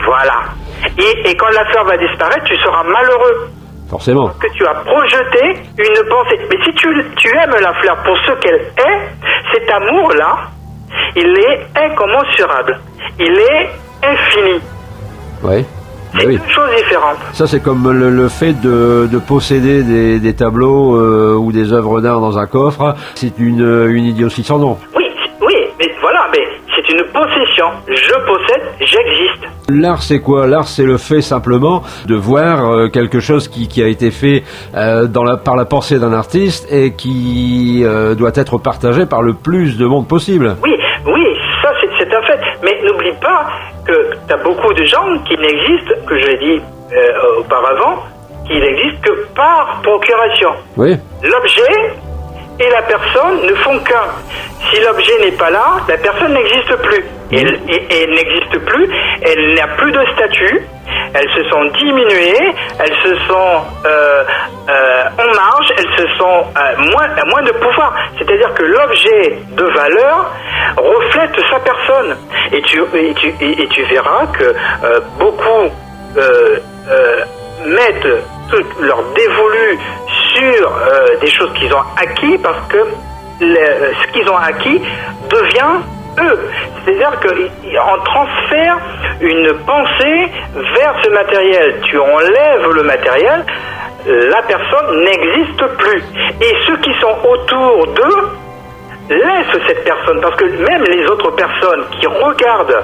Voilà. Et quand la fleur va disparaître, tu seras malheureux. Forcément. Parce que tu as projeté une pensée. Mais si tu aimes la fleur pour ce qu'elle est, cet amour-là, il est incommensurable. Il est infini. Oui. C'est Oui. deux choses différentes. Ça, c'est comme le fait de posséder des tableaux ou des œuvres d'art dans un coffre. C'est une idiotie sans nom. Oui, mais voilà, mais c'est une possession. Je possède, j'existe. L'art, c'est quoi? L'art, c'est le fait simplement de voir quelque chose qui a été fait par la pensée d'un artiste et qui doit être partagé par le plus de monde possible. Oui, ça c'est un fait. Mais n'oublie pas que tu as beaucoup de gens qui n'existent, que je l'ai dit auparavant, qui n'existent que par procuration. Oui. L'objet et la personne ne font qu'un. Si l'objet n'est pas là, la personne n'existe plus. Et elle n'existe plus, elle n'a plus de statut, elles se sont diminuées, elles se sont en marge, elles se sont moins de pouvoir. C'est-à-dire que l'objet de valeur reflète sa personne. Et tu verras que beaucoup mettent tout leur dévolu sur des choses qu'ils ont acquis parce que ce qu'ils ont acquis devient eux. C'est-à-dire qu'on transfère une pensée vers ce matériel. Tu enlèves le matériel, la personne n'existe plus. Et ceux qui sont autour d'eux laissent cette personne, parce que même les autres personnes qui regardent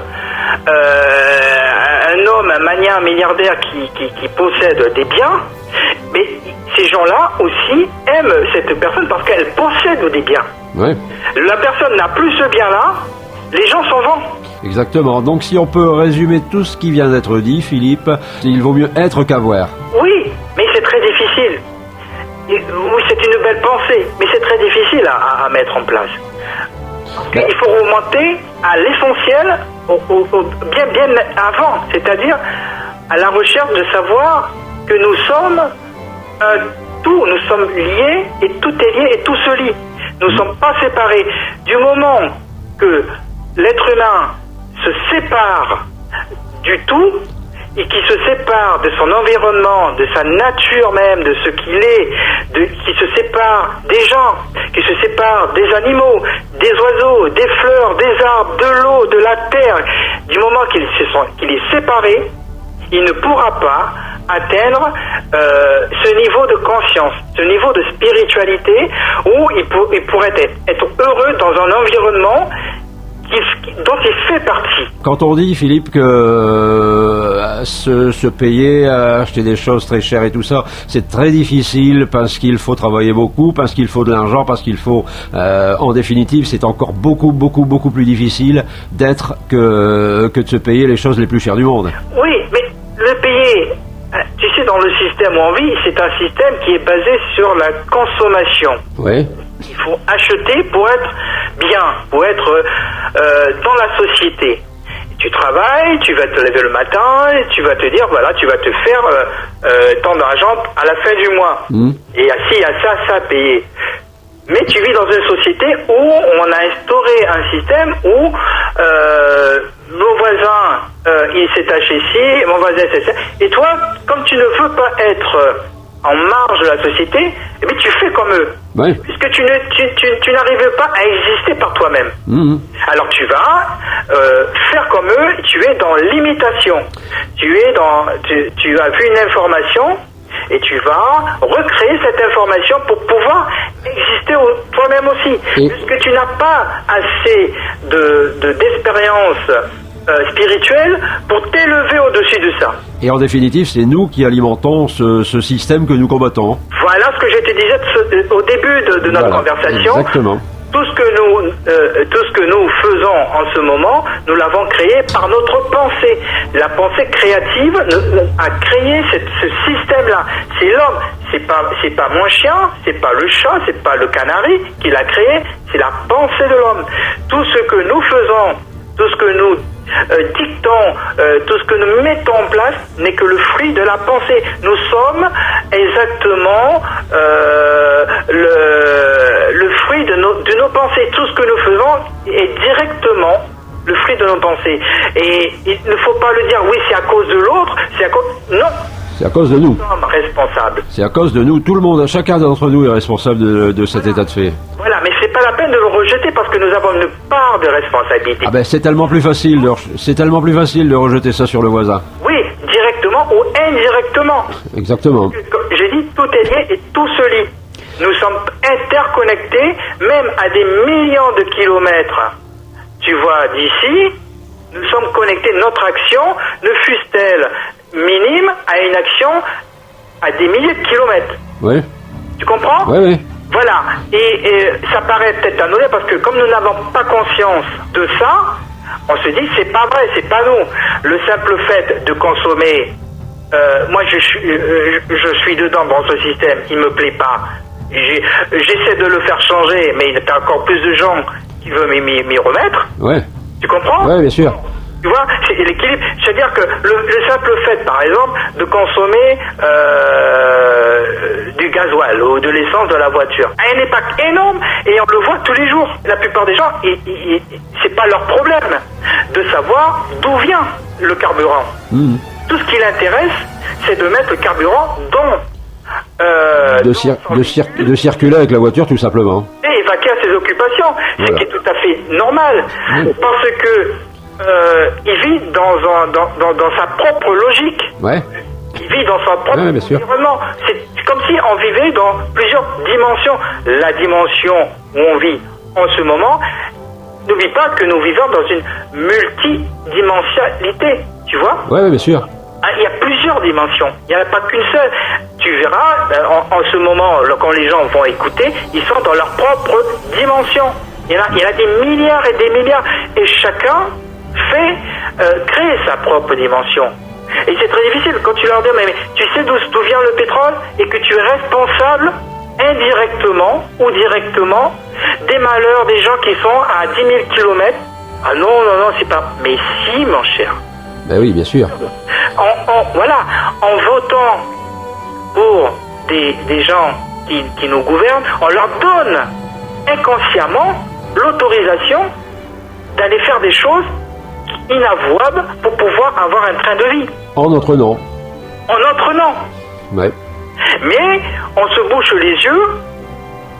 un homme, un magnat, un milliardaire qui possède des biens, mais ces gens-là aussi aiment cette personne parce qu'elle possède des biens. Ouais. La personne n'a plus ce bien-là, les gens s'en vont. Exactement. Donc si on peut résumer tout ce qui vient d'être dit, Philippe, il vaut mieux être qu'avoir. Oui, mais c'est très difficile. Oui, c'est une belle pensée, mais c'est très difficile à mettre en place. Il faut remonter à l'essentiel, bien avant, c'est-à-dire à la recherche de savoir que nous sommes un tout, nous sommes liés, et tout est lié et tout se lie. Nous ne sommes pas séparés. Du moment que l'être humain se sépare du tout, et qui se sépare de son environnement, de sa nature même, de ce qu'il est, qui se sépare des gens, qui se sépare des animaux, des oiseaux, des fleurs, des arbres, de l'eau, de la terre, du moment qu'il est séparé, il ne pourra pas atteindre ce niveau de conscience, ce niveau de spiritualité où il pourrait être heureux dans un environnement dont il fait partie. Quand on dit, Philippe, que se payer, acheter des choses très chères et tout ça, c'est très difficile parce qu'il faut travailler beaucoup, parce qu'il faut de l'argent, parce qu'il faut... en définitive, c'est encore beaucoup plus difficile d'être que de se payer les choses les plus chères du monde. Oui, mais le payer... Tu sais, dans le système où on vit, c'est un système qui est basé sur la consommation. Oui. Il faut acheter pour être bien, pour être dans la société. Tu travailles, tu vas te lever le matin, et tu vas te dire, voilà, tu vas te faire tant d'argent à la fin du mois. Et s'il y a ça à payer. Mais tu vis dans une société où on a instauré un système où mon voisin, il s'est acheté ici, mon voisin s'est acheté. Et toi, comme tu ne veux pas être en marge de la société, eh bien, tu fais comme eux. Oui. Puisque tu n'arrives pas à exister par toi-même. Alors tu vas faire comme eux, tu es dans l'imitation. Tu as vu une information et tu vas recréer cette information pour pouvoir exister toi-même aussi. Puisque tu n'as pas assez d'expérience spirituelle pour t'élever au-dessus de ça. Et en définitive, c'est nous qui alimentons ce système que nous combattons. Voilà ce que je te disais au début de notre conversation. Exactement. Tout ce que nous faisons en ce moment, nous l'avons créé par notre pensée. La pensée créative a créé ce système-là. C'est l'homme. C'est pas mon chien, c'est pas le chat, c'est pas le canari qui l'a créé. C'est la pensée de l'homme. Tout ce que nous faisons, tout ce que nous dictons, tout ce que nous mettons en place n'est que le fruit de la pensée. Nous sommes exactement le fruit de nos pensées. Tout ce que nous faisons est directement le fruit de nos pensées. Et il ne faut pas le dire, oui, c'est à cause de l'autre, non. C'est à cause de nous. Nous sommes responsables. C'est à cause de nous. Tout le monde, chacun d'entre nous est responsable de cet état de fait. Voilà, mais c'est pas la peine de le rejeter parce que nous avons une part de responsabilité. Ah ben, c'est tellement plus facile de rejeter ça sur le voisin. Oui, directement ou indirectement. Exactement. Comme j'ai dit, tout est lié et tout se lie. Nous sommes interconnectés, même à des millions de kilomètres. Tu vois, d'ici, nous sommes connectés. Notre action, ne fût-elle minime, à une action à des milliers de kilomètres. Oui. Tu comprends? Oui. Voilà. Et ça paraît peut-être anodin parce que comme nous n'avons pas conscience de ça, on se dit c'est pas vrai, c'est pas nous. Le simple fait de consommer, moi je suis dedans dans ce système, il me plaît pas. J'essaie de le faire changer, mais il y a encore plus de gens qui veulent m'y remettre. Ouais. Tu comprends? Oui, bien sûr. Tu vois, c'est l'équilibre. C'est-à-dire que le simple fait, par exemple, de consommer du gasoil ou de l'essence de la voiture a un impact énorme et on le voit tous les jours. La plupart des gens, c'est pas leur problème de savoir d'où vient le carburant. Tout ce qui l'intéresse, c'est de mettre le carburant de circuler avec la voiture, tout simplement. Et évacuer à ses occupations, voilà. Ce qui est tout à fait normal, parce que il vit dans sa propre logique. Ouais. Il vit dans son propre Ouais, bien sûr. environnement. C'est comme si on vivait dans plusieurs dimensions. La dimension où on vit en ce moment, n'oublie pas que nous vivons dans une multidimensionnalité, tu vois. Ouais, bien sûr. Il y a plusieurs dimensions, il n'y en a pas qu'une seule. Tu verras, en ce moment, quand les gens vont écouter, ils sont dans leur propre dimension. Il y en a des milliards et des milliards. Et chacun crée sa propre dimension. Et c'est très difficile quand tu leur dis, mais tu sais d'où vient le pétrole et que tu es responsable indirectement ou directement des malheurs des gens qui sont à 10 000 kilomètres. Ah non, c'est pas... Mais si, mon cher. Ben oui, bien sûr. En votant pour des gens qui nous gouvernent, on leur donne inconsciemment l'autorisation d'aller faire des choses inavouables pour pouvoir avoir un train de vie. En notre nom. En notre nom. Ouais. Mais on se bouche les yeux,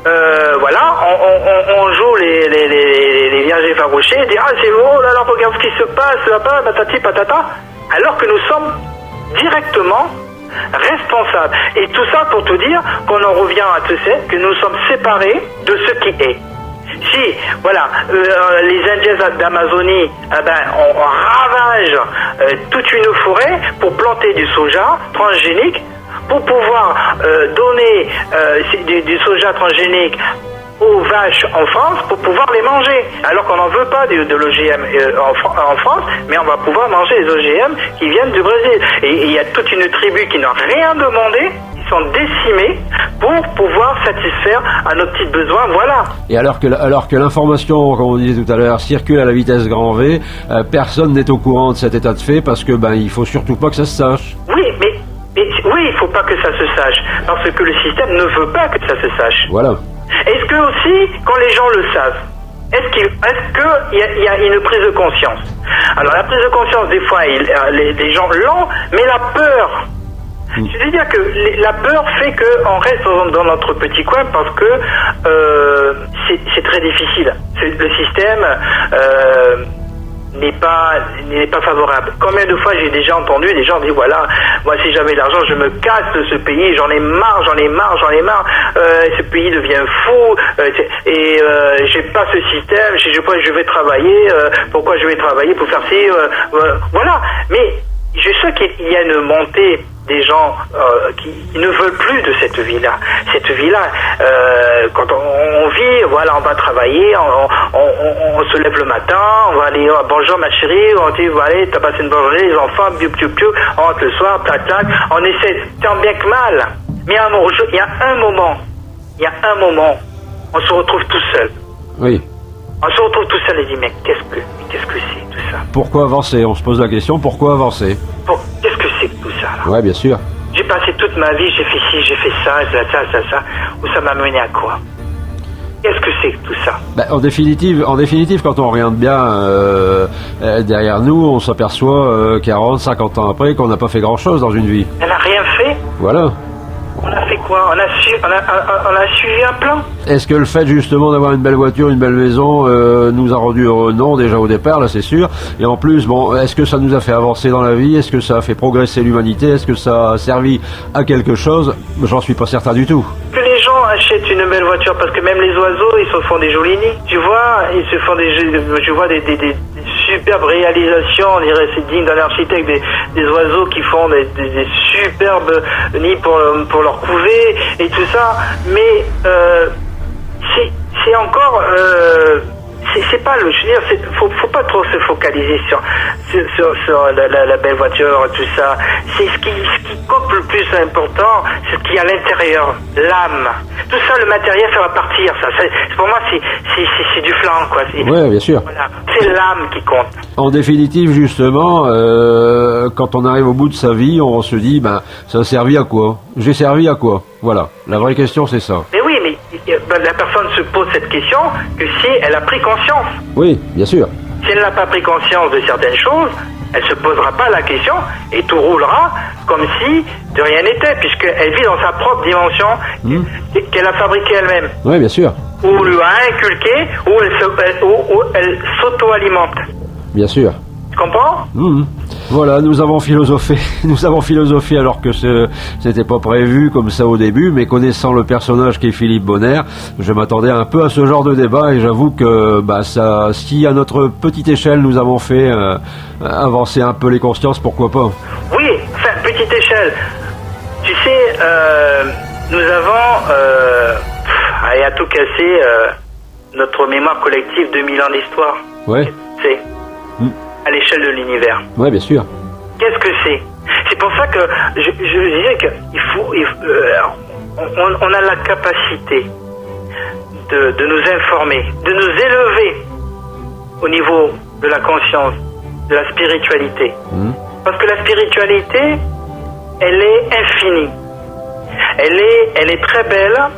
on joue les vierges effarouchés, et dit ah c'est bon, oh là là, regarde ce qui se passe là-bas, patati patata, alors que nous sommes directement responsables. Et tout ça pour te dire qu'on en revient à ce fait que nous sommes séparés de ce qui est. Si, voilà, les Indiens d'Amazonie, on ravage toute une forêt pour planter du soja transgénique, pour pouvoir donner du soja transgénique aux vaches en France pour pouvoir les manger. Alors qu'on n'en veut pas de l'OGM en France, mais on va pouvoir manger les OGM qui viennent du Brésil. Et il y a toute une tribu qui n'a rien demandé, qui sont décimés pour pouvoir satisfaire à nos petits besoins, voilà. Et alors que l'information, comme on disait tout à l'heure, circule à la vitesse grand V, personne n'est au courant de cet état de fait parce que il faut surtout pas que ça se sache. Oui, mais oui, il faut pas que ça se sache, parce que le système ne veut pas que ça se sache. Voilà. Est-ce que aussi, quand les gens le savent, est-ce qu'il y a une prise de conscience? Alors la prise de conscience, des fois, les gens l'ont, mais la peur. C'est-à-dire que la peur fait qu'on reste dans notre petit coin parce que c'est très difficile. Le système n'est pas favorable. Combien de fois j'ai déjà entendu des gens dire voilà, moi si j'avais l'argent je me casse de ce pays, j'en ai marre, ce pays devient fou et j'ai pas ce système, je sais pas, je vais travailler, pourquoi je vais travailler pour faire ci, voilà. Mais je sais qu'il y a une montée des gens qui ne veulent plus de cette vie-là. Cette vie-là, quand on vit, voilà, on va travailler, on se lève le matin, on va aller, oh, bonjour ma chérie, on dit, voilà, t'as passé une bonne journée, les enfants, piou, on rentre le soir, tac, on essaie tant bien que mal. Mais il y a un moment, on se retrouve tout seul. Oui. On se retrouve tout seul et dit, mais qu'est-ce que c'est tout ça? Pourquoi avancer? On se pose la question, pourquoi avancer? Qu'est-ce que c'est que tout ça là? Ouais, bien sûr. J'ai passé toute ma vie, j'ai fait ci, j'ai fait ça, où ça m'a mené à quoi? Qu'est-ce que c'est que tout ça? En définitive, quand on regarde bien derrière nous, on s'aperçoit 40, 50 ans après qu'on n'a pas fait grand-chose dans une vie. Elle n'a rien fait? Voilà. On a fait quoi? On a suivi un plan? Est-ce que le fait justement d'avoir une belle voiture, une belle maison nous a rendu heureux? Non, déjà au départ, là c'est sûr. Et en plus, est-ce que ça nous a fait avancer dans la vie? Est-ce que ça a fait progresser l'humanité? Est-ce que ça a servi à quelque chose? J'en suis pas certain du tout. Que les gens achètent une belle voiture, parce que même les oiseaux, ils se font des jolis nids. Tu vois, ils se font je vois des superbes réalisations, on dirait c'est digne d'un architecte, des oiseaux qui font des superbes nids pour leur couver et tout ça, mais c'est encore c'est pas le, je veux dire, faut pas trop se focaliser sur la belle voiture et tout ça. C'est ce qui compte le plus important, c'est ce qui est à l'intérieur, l'âme. Tout ça, le matériel, ça va partir. Ça, pour moi, c'est du flan, quoi. Ouais, bien sûr. Voilà, c'est l'âme qui compte. En définitive, justement, quand on arrive au bout de sa vie, on se dit, ça a servi à quoi? J'ai servi à quoi? Voilà. La vraie question, c'est ça. Mais oui, mais la personne se pose cette question que si elle a pris conscience. Oui, bien sûr. Si elle n'a pas pris conscience de certaines choses, elle se posera pas la question et tout roulera comme si de rien n'était, puisqu'elle vit dans sa propre dimension qu'elle a fabriquée elle-même. Oui, bien sûr. Ou on lui a inculqué, où elle s'auto-alimente. Bien sûr. Tu comprends? Voilà, nous avons philosophé alors que c'était pas prévu comme ça au début, mais connaissant le personnage qu'est Philippe Bonner, je m'attendais un peu à ce genre de débat et j'avoue que ça, si à notre petite échelle nous avons fait avancer un peu les consciences, pourquoi pas. Oui, enfin, petite échelle. Tu sais, nous avons, à tout casser, notre mémoire collective de 1000 ans d'histoire. Ouais. C'est à l'échelle de l'univers. Ouais, bien sûr. Qu'est-ce que c'est? C'est pour ça que je disais qu'il faut, on a la capacité de nous informer, de nous élever au niveau de la conscience, de la spiritualité. Parce que la spiritualité, elle est infinie. Elle est très belle.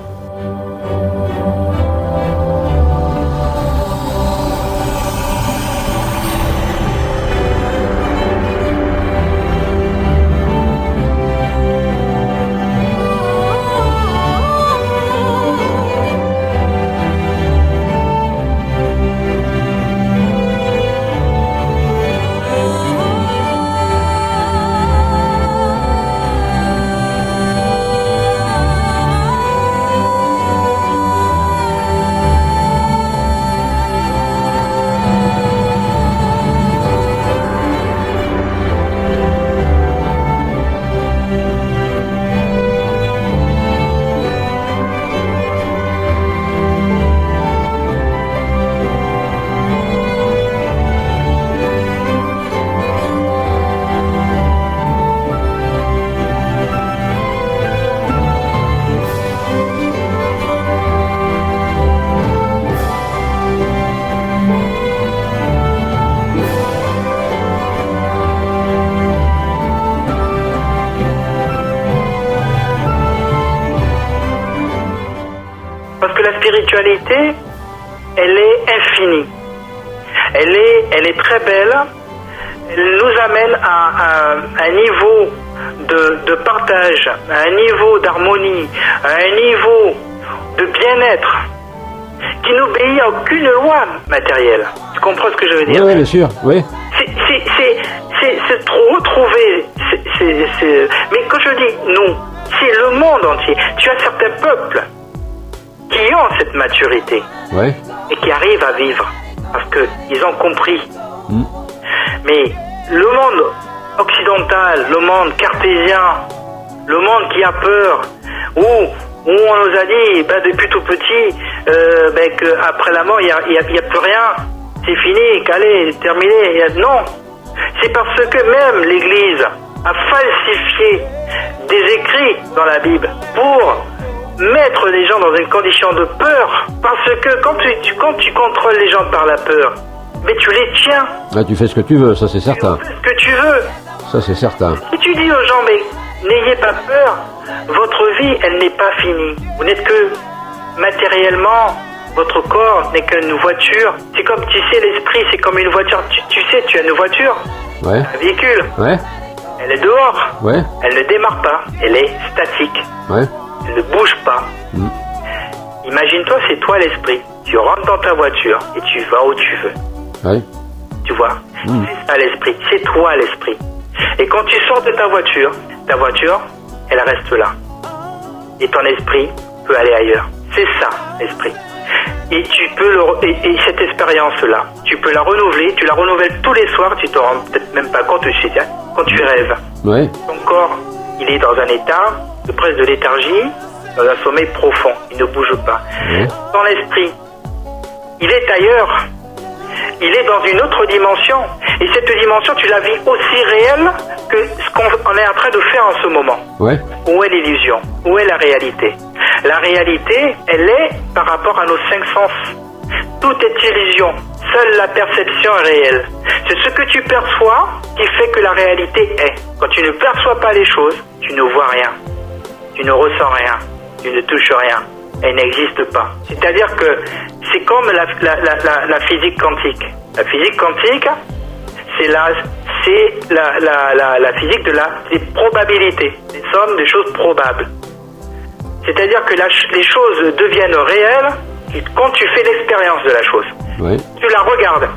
Spiritualité, elle est infinie. Elle est très belle. Elle nous amène à un niveau de partage, à un niveau d'harmonie, à un niveau de bien-être qui n'obéit à aucune loi matérielle. Tu comprends ce que je veux dire? Oui, bien sûr, oui. C'est trop retrouver. Mais quand je dis nous, c'est le monde entier. Tu as certains peuples qui ont cette maturité, ouais, et qui arrivent à vivre parce qu'ils ont compris. Mais le monde occidental, le monde cartésien, le monde qui a peur, où on nous a dit depuis tout petit qu'après la mort il y a plus rien, c'est fini, calé, terminé. Non, c'est parce que même l'Église a falsifié des écrits dans la Bible pour mettre les gens dans une condition de peur, parce que quand tu contrôles les gens par la peur, mais tu les tiens. Ah, tu fais ce que tu veux, ça c'est certain. Tu fais ce que tu veux. Ça c'est certain. Si tu dis aux gens, mais n'ayez pas peur, votre vie, elle n'est pas finie. Vous n'êtes que matériellement, votre corps n'est qu'une voiture. C'est comme, tu sais, l'esprit, c'est comme une voiture. Tu sais, tu as une voiture, ouais, un véhicule. Ouais. Elle est dehors. Ouais. Elle ne démarre pas. Elle est statique. Ouais. Elle ne bouge pas. Imagine-toi, c'est toi l'esprit. Tu rentres dans ta voiture et tu vas où tu veux. Ouais. Tu vois, c'est ça l'esprit. C'est toi l'esprit. Et quand tu sors de ta voiture, elle reste là. Et ton esprit peut aller ailleurs. C'est ça l'esprit. Et tu peux et cette expérience-là, tu peux la renouveler. Tu la renouvelles tous les soirs. Tu te rends peut-être même pas compte aussi, quand tu rêves. Ouais. Ton corps, il est dans un état de presque de léthargie, dans un sommeil profond. Il ne bouge pas. Ouais. Ton esprit, il est ailleurs. Il est dans une autre dimension. Et cette dimension, tu la vis aussi réelle que ce qu'on est en train de faire en ce moment. Ouais. Où est l'illusion? Où est la réalité? La réalité, elle est par rapport à nos 5 sens. Tout est illusion. Seule la perception est réelle. C'est ce que tu perçois qui fait que la réalité est. Quand tu ne perçois pas les choses, tu ne vois rien. Tu ne ressens rien. Tu ne touches rien. Elle n'existe pas. C'est-à-dire que c'est comme la physique quantique. La physique quantique, c'est la physique des probabilités, des sommes des choses probables. C'est-à-dire que les choses deviennent réelles quand tu fais l'expérience de la chose. Ouais. Tu la regardes.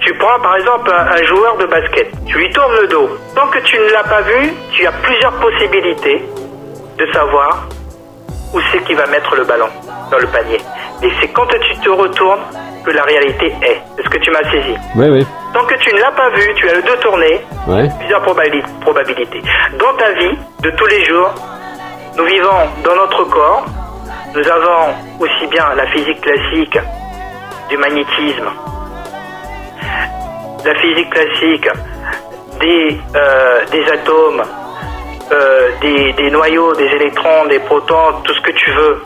Tu prends par exemple un joueur de basket, tu lui tournes le dos. Tant que tu ne l'as pas vu, tu as plusieurs possibilités de savoir où c'est qu'il va mettre le ballon dans le panier. Et c'est quand tu te retournes que la réalité est. Est-ce que tu m'as saisi? Oui, oui. Tant que tu ne l'as pas vu, tu as le dos tourné, Ouais. plusieurs probabilités. Dans ta vie de tous les jours, nous vivons dans notre corps, nous avons aussi bien la physique classique du magnétisme, la physique classique des atomes, des noyaux, des électrons, des protons, tout ce que tu veux.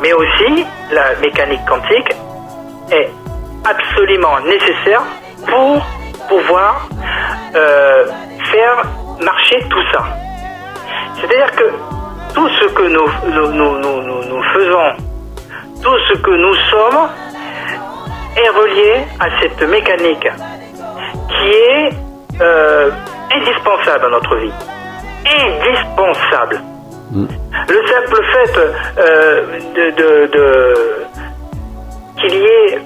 Mais aussi, la mécanique quantique est absolument nécessaire pour pouvoir faire marcher tout ça. C'est-à-dire que tout ce que nous faisons, tout ce que nous sommes, est relié à cette mécanique qui est indispensable à notre vie. Indispensable. Le simple fait qu'il y ait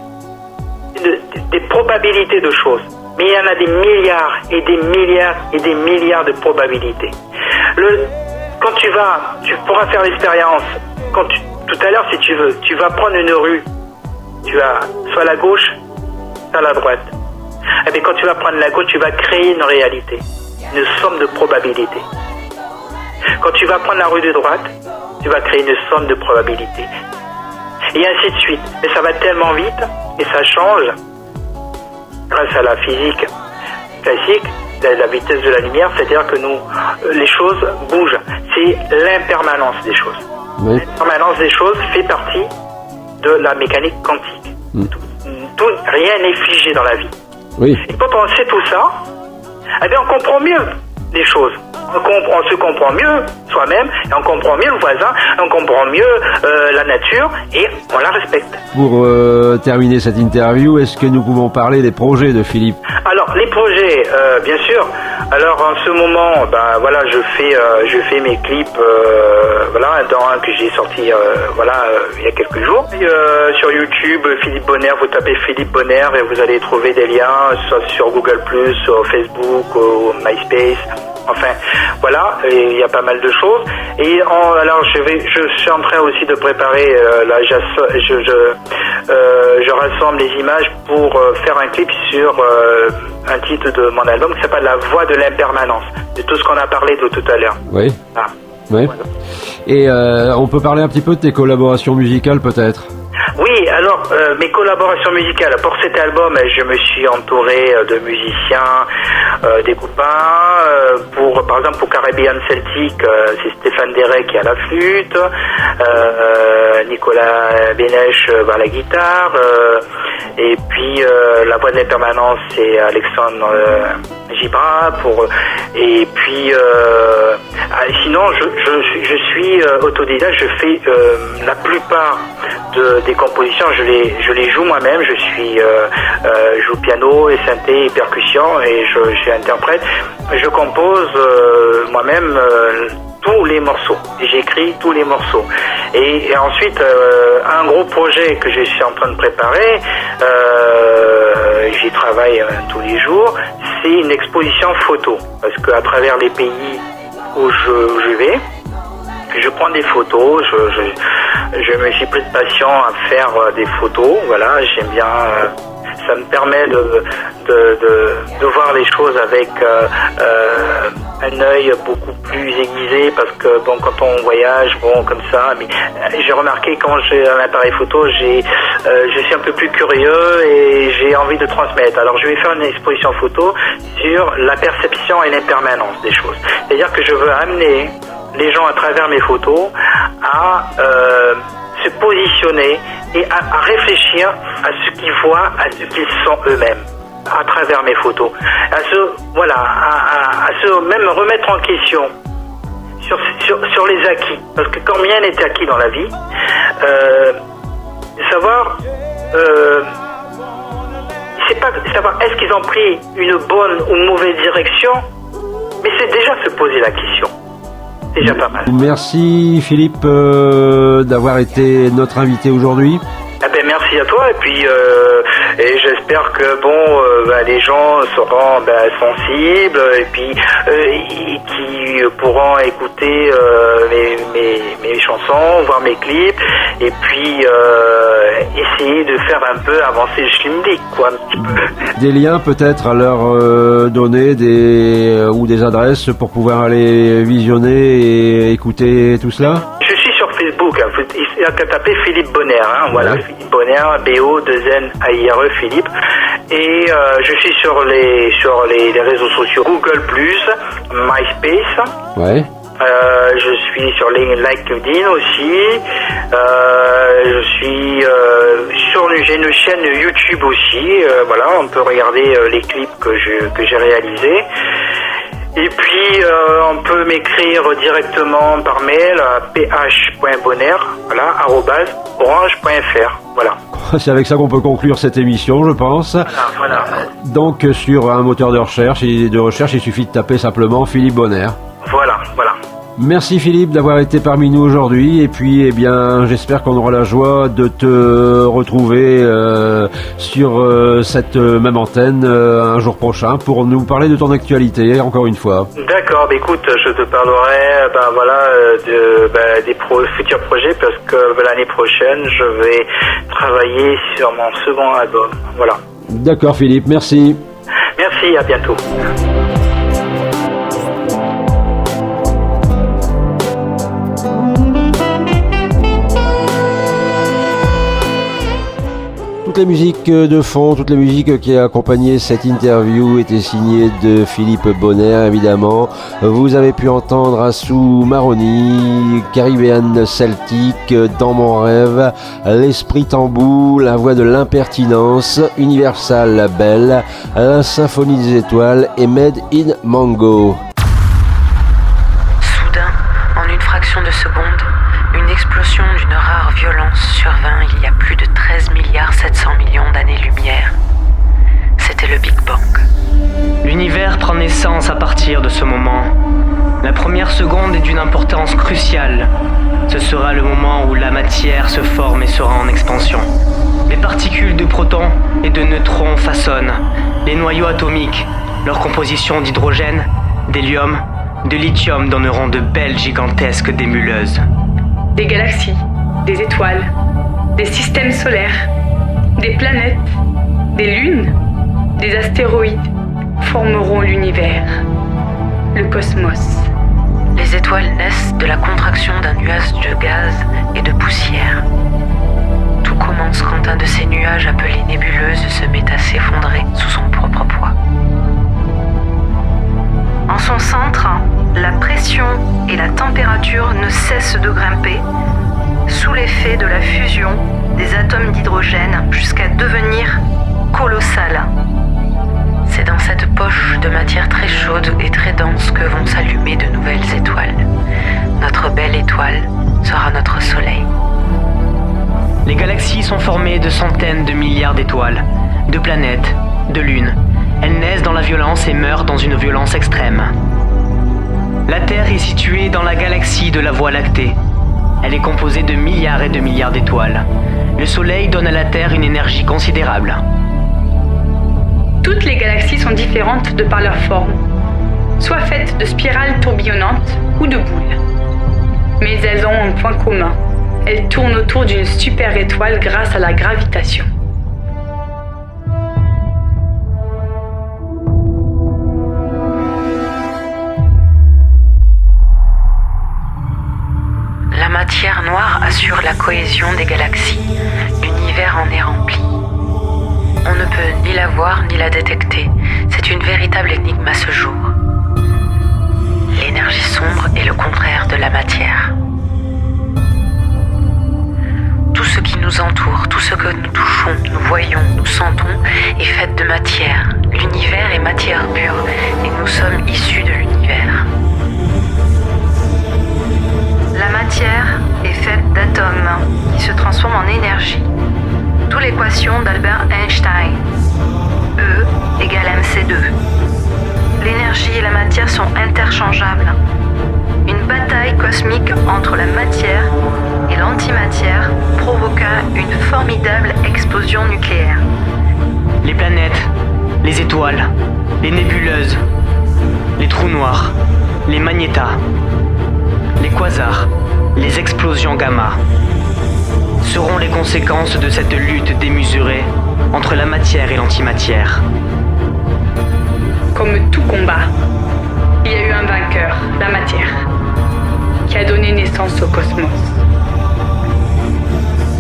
des probabilités de choses, mais il y en a des milliards et des milliards et des milliards de probabilités. Quand tu pourras faire l'expérience, tout à l'heure si tu veux, tu vas prendre une rue, tu as soit la gauche, soit la droite. Et bien quand tu vas prendre la gauche, tu vas créer une réalité, une somme de probabilités. Quand tu vas prendre la rue de droite, tu vas créer une somme de probabilités. Et ainsi de suite. Mais ça va tellement vite et ça change grâce à la physique classique, la vitesse de la lumière, c'est-à-dire que les choses bougent. C'est l'impermanence des choses. Oui. L'impermanence des choses fait partie de la mécanique quantique. Rien n'est figé dans la vie. Oui. Et quand on sait tout ça, eh bien on comprend mieux les choses. On se comprend mieux soi-même, et on comprend mieux le voisin, on comprend mieux la nature, et on la respecte. Pour terminer cette interview, est-ce que nous pouvons parler des projets de Philippe? Alors les projets, bien sûr. Alors en ce moment, voilà, je fais mes clips, voilà, dans un que j'ai sorti, il y a quelques jours. Et, sur YouTube, Philippe Bonner, vous tapez Philippe Bonner et vous allez trouver des liens, soit sur Google+, sur Facebook, MySpace. Enfin, voilà, et il y a pas mal de choses. Et alors, je suis en train aussi de préparer. Là, je rassemble les images pour faire un clip sur un titre de mon album qui s'appelle La Voix de l'impermanence, de tout ce qu'on a parlé de tout à l'heure. Oui. Ah. Oui. Voilà. Et on peut parler un petit peu de tes collaborations musicales, peut-être? Oui, alors mes collaborations musicales pour cet album, je me suis entouré de musiciens, des copains. Par exemple pour Caribbean Celtic, c'est Stéphane Derey qui a la flûte, Nicolas Bénèche à la guitare, et puis la voix de l'impermanence c'est Alexandre Gibra et puis sinon je suis autodidacte, je fais la plupart des compositions, je les joue moi-même, je joue piano et synthé et percussion et je suis interprète. Je compose moi-même tous les morceaux, j'écris tous les morceaux. Et ensuite, un gros projet que je suis en train de préparer, j'y travaille tous les jours, c'est une exposition photo. Parce qu'à travers les pays où je vais, je prends des photos, je me suis pris de passion à faire des photos, voilà, j'aime bien, ça me permet de voir les choses avec un œil beaucoup plus aiguisé, parce que bon, quand on voyage, bon, comme ça, mais j'ai remarqué quand j'ai un appareil photo, je suis un peu plus curieux et j'ai envie de transmettre. Alors je vais faire une exposition photo sur la perception et l'impermanence des choses. C'est-à-dire que je veux amener les gens à travers mes photos à se positionner et à réfléchir à ce qu'ils voient, à ce qu'ils sont eux-mêmes à travers mes photos, à se même remettre en question sur les acquis, parce que combien est acquis dans la vie, savoir c'est pas savoir est-ce qu'ils ont pris une bonne ou une mauvaise direction, mais c'est déjà se poser la question. Déjà pas mal. Merci Philippe d'avoir été notre invité aujourd'hui. Merci merci à toi, et j'espère que les gens seront sensibles et puis qui pourront écouter mes chansons, voir mes clips et puis essayer de faire un peu avancer le schlimdick, quoi, un petit peu. Des liens peut-être à leur donner ou des adresses pour pouvoir aller visionner et écouter tout cela? Je suis sur Facebook, il y a qu'à taper Philippe Bonnaire, voilà, Ouais. Philippe Bonnaire, BO2NAIRE Philippe, et je suis sur les réseaux sociaux Google+, MySpace, Ouais. je suis sur LinkedIn aussi, j'ai une chaîne YouTube aussi, voilà, on peut regarder les clips que j'ai réalisés. Et puis on peut m'écrire directement par mail à ph.bonnaire, voilà, @orange.fr, voilà. C'est avec ça qu'on peut conclure cette émission, je pense. Voilà. Donc sur un moteur de recherche, il suffit de taper simplement Philippe Bonnaire. Voilà. Merci Philippe d'avoir été parmi nous aujourd'hui et puis j'espère qu'on aura la joie de te retrouver sur cette même antenne un jour prochain pour nous parler de ton actualité encore une fois. D'accord, écoute, je te parlerai des futurs projets parce que l'année prochaine je vais travailler sur mon second album. Voilà. D'accord Philippe, merci. Merci, à bientôt. Toutes les musiques de fond, toutes les musiques qui accompagnaient cette interview étaient signées de Philippe Bonnaire, évidemment. Vous avez pu entendre Assou Maroni, Caribbean Celtic, Dans mon rêve, L'esprit tambou, La voix de l'impertinence, Universal Belle, La symphonie des étoiles et Made in Mango. Soudain, en une fraction de seconde, une explosion d'une rare violence survint il y a plus de 13 milliards 700 millions d'années-lumière. C'était le Big Bang. L'univers prend naissance à partir de ce moment. La première seconde est d'une importance cruciale. Ce sera le moment où la matière se forme et sera en expansion. Les particules de protons et de neutrons façonnent les noyaux atomiques. Leur composition d'hydrogène, d'hélium, de lithium donneront de belles gigantesques démuleuses. Des galaxies, des étoiles, des systèmes solaires, des planètes, des lunes, des astéroïdes formeront l'univers, le cosmos. Les étoiles naissent de la contraction d'un nuage de gaz et de poussière. Tout commence quand un de ces nuages appelés nébuleuses se met à s'effondrer sous son propre poids. En son centre, la pression et la température ne cessent de grimper sous l'effet de la fusion des atomes d'hydrogène jusqu'à devenir colossales. C'est dans cette poche de matière très chaude et très dense que vont s'allumer de nouvelles étoiles. Notre belle étoile sera notre soleil. Les galaxies sont formées de centaines de milliards d'étoiles, de planètes, de lunes. Elles naissent dans la violence et meurent dans une violence extrême. La Terre est située dans la galaxie de la Voie lactée. Elle est composée de milliards et de milliards d'étoiles. Le Soleil donne à la Terre une énergie considérable. Toutes les galaxies sont différentes de par leur forme, soit faites de spirales tourbillonnantes ou de boules. Mais elles ont un point commun. Elles tournent autour d'une super étoile grâce à la gravitation. La matière noire assure la cohésion des galaxies. L'univers en est rempli. On ne peut ni la voir ni la détecter. C'est une véritable énigme à ce jour. L'énergie sombre est le contraire de la matière. Tout ce qui nous entoure, tout ce que nous touchons, nous voyons, nous sentons est fait de matière. L'univers est matière pure et nous sommes issus de l'univers. La matière est faite d'atomes qui se transforment en énergie. D'où l'équation d'Albert Einstein. E égale mc2. L'énergie et la matière sont interchangeables. Une bataille cosmique entre la matière et et l'antimatière provoqua une formidable explosion nucléaire. Les planètes, les étoiles, les nébuleuses, les trous noirs, les magnétas, les quasars, les explosions gamma seront les conséquences de cette lutte démesurée entre la matière et l'antimatière. Comme tout combat, il y a eu un vainqueur, la matière, qui a donné naissance au cosmos.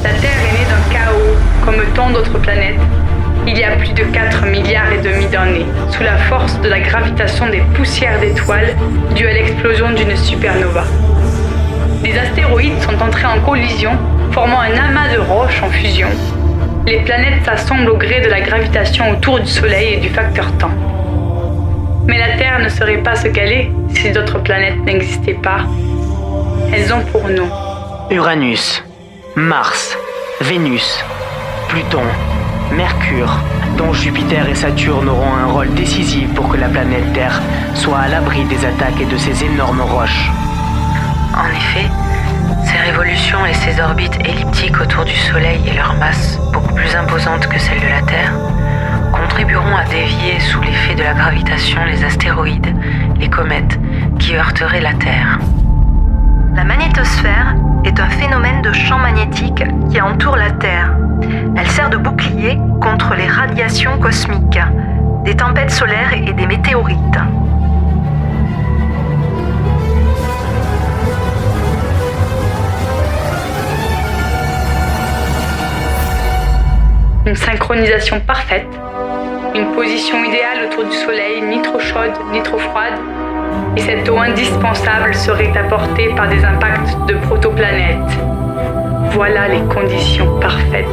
La Terre est née d'un chaos, comme tant d'autres planètes, il y a plus de 4 milliards et demi d'années, sous la force de la gravitation des poussières d'étoiles due à l'explosion d'une supernova. Des astéroïdes sont entrés en collision, formant un amas de roches en fusion. Les planètes s'assemblent au gré de la gravitation autour du Soleil et du facteur temps. Mais la Terre ne serait pas ce qu'elle est si d'autres planètes n'existaient pas. Elles ont pour nom Uranus, Mars, Vénus, Pluton, Mercure, dont Jupiter et Saturne auront un rôle décisif pour que la planète Terre soit à l'abri des attaques et de ces énormes roches. En effet, ces révolutions et ces orbites elliptiques autour du Soleil et leur masse, beaucoup plus imposante que celle de la Terre, contribueront à dévier sous l'effet de la gravitation les astéroïdes, les comètes, qui heurteraient la Terre. La magnétosphère est un phénomène de champ magnétique qui entoure la Terre. Elle sert de bouclier contre les radiations cosmiques, des tempêtes solaires et des météorites. une synchronisation parfaite, une position idéale autour du Soleil, ni trop chaude, ni trop froide, et cette eau indispensable serait apportée par des impacts de protoplanètes. Voilà les conditions parfaites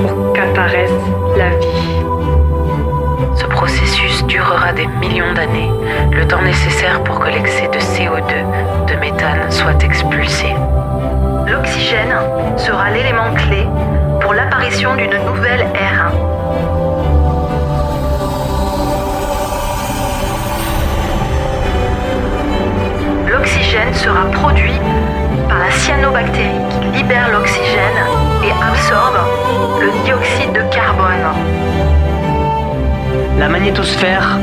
pour qu'apparaisse la vie. Ce processus durera des millions d'années, le temps nécessaire pour que l'excès de CO2, de méthane, soit expulsé. L'oxygène sera l'élément clé pour l'apparition d'une nouvelle ère. L'oxygène sera produit par la cyanobactérie qui libère l'oxygène et absorbe le dioxyde de carbone. La magnétosphère,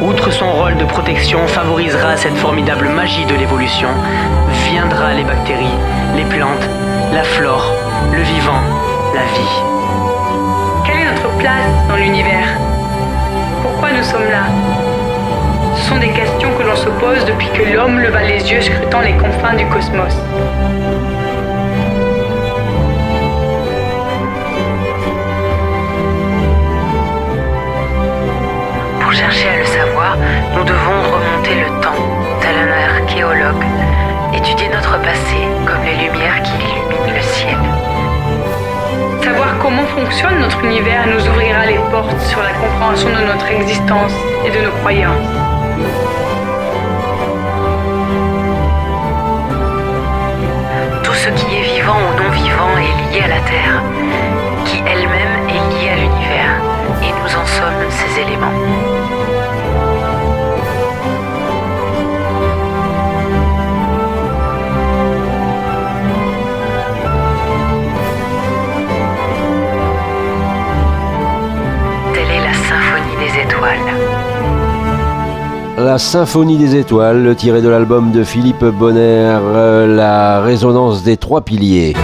outre son rôle de protection, favorisera cette formidable magie de l'évolution. Viendra les bactéries, les plantes, la flore, le vivant, la vie. Quelle est notre place dans l'univers? Pourquoi nous sommes là? Ce sont des questions que l'on se pose depuis que l'homme leva les yeux scrutant les confins du cosmos. Pour chercher à le savoir, nous devons remonter le temps, tel un archéologue, étudier notre passé comme les lumières qui illuminent le ciel. Savoir comment fonctionne notre univers nous ouvrira les portes sur la compréhension de notre existence et de nos croyances. Tout ce qui est vivant ou non vivant est lié à la Terre, qui elle-même est liée à l'univers, et nous en sommes ces éléments. La Symphonie des étoiles, tirée de l'album de Philippe Bonner, La résonance des trois piliers.